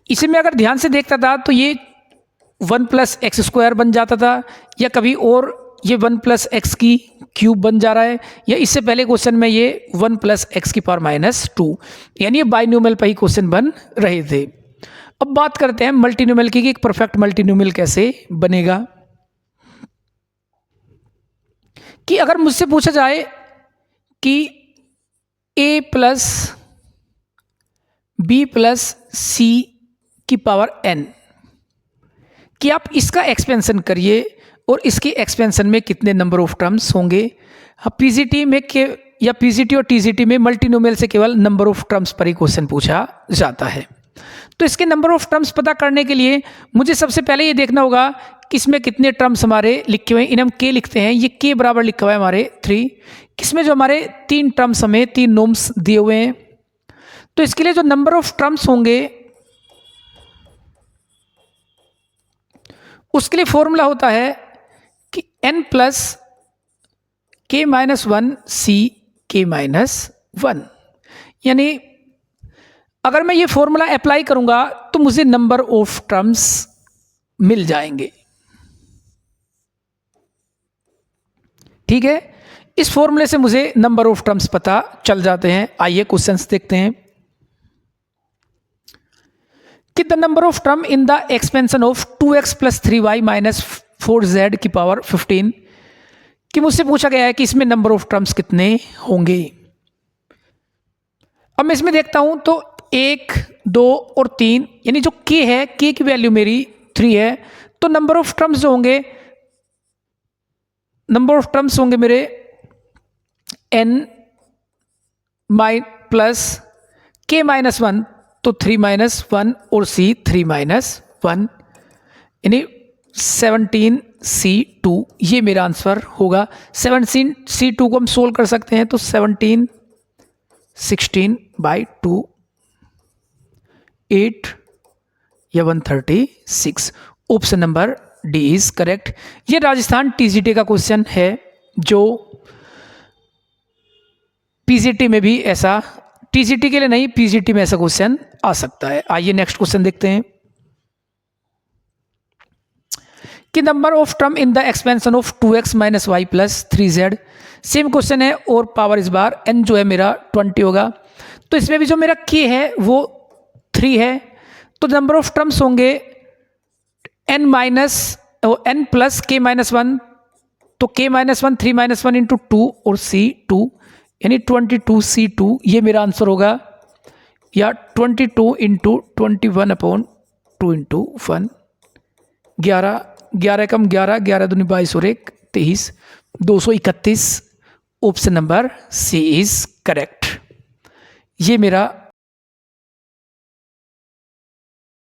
इसे मैं अगर ध्यान से देखता था तो ये 1 + x² बन जाता था, या कभी और ये 1 + x³ बन जा रहा है, या इससे पहले क्वेश्चन में ये 1 + x⁻², यानी ये बाइनोमियल पर ही क्वेश्चन बन रहे थे। अब बात करते हैं मल्टीनोमियल की कि एक परफेक्ट मल्टीनोमियल कैसे बनेगा। कि अगर मुझसे पूछा जाए कि a + b + c⁻n, कि आप इसका एक्सपेंशन करिए और इसके एक्सपेंशन में कितने नंबर ऑफ टर्म्स होंगे। पीसीटी में या पीसीटी और टीसीटी में मल्टीनोमियल से केवल नंबर ऑफ टर्म्स पर ही क्वेश्चन पूछा जाता है। तो इसके नंबर ऑफ टर्म्स पता करने के लिए मुझे सबसे पहले ये देखना होगा कि इसमें कितने टर्म्स हमारे लिखे हुए हैं। इन्हें हम k लिखते हैं, ये k बराबर लिखा हुआ है हमारे 3। किसमें जो हमारे 3 टर्म्स, हमें 3 नोम्स दिए हुए हैं। तो इसके लिए जो नंबर ऑफ टर्म्स होंगे उसके लिए फॉर्मूला होता है कि n + k-1 c k-1, यानी अगर मैं ये फॉर्मूला अप्लाई करूंगा तो मुझे नंबर ऑफ टर्म्स मिल जाएंगे। ठीक है, इस फॉर्मूले से मुझे नंबर ऑफ टर्म्स पता चल जाते हैं। आइए क्वेश्चंस देखते हैं कि the number of term in the expansion of 2x + 3y - 4z⁻15, कि मुझसे पूछा गया है कि इसमें नंबर ऑफ टर्म्स कितने होंगे। अब मैं इसमें देखता हूं तो 1 2 और 3, यानी जो k है, k की वैल्यू मेरी 3 है, तो नंबर ऑफ टर्म्स होंगे मेरे n प्लस k माइनस 1, तो 3 माइनस 1 और c 3 माइनस 1, यानी 17c2, ये मेरा आंसर होगा। 17c2 को हम सोल्व कर सकते हैं, तो 17 16/2 8 या 136, option number D is correct. ये राजस्थान टीजीटी का क्वेश्चन है, जो पीजीटी में भी ऐसा, टीजीटी के लिए नहीं, पीजीटी में ऐसा क्वेश्चन आ सकता है। आइए नेक्स्ट क्वेश्चन देखते हैं कि number of term in the expansion of 2x minus y plus 3z। Same question है और पावर इस बार n जो है मेरा 20 होगा। तो इसमें भी जो मेरा k है वो 3 है, तो नंबर ऑफ टर्म्स होंगे n प्लस k माइनस 1, तो k माइनस 1 3 माइनस 1 इंटू 2 और c 2, यानी 22c2, ये मेरा आंसर होगा, या 22 इंटू 21/2 इंटू 1, 11 कम 11, 11 दूनी 22 और 1 23, 231, option number C is correct. ये मेरा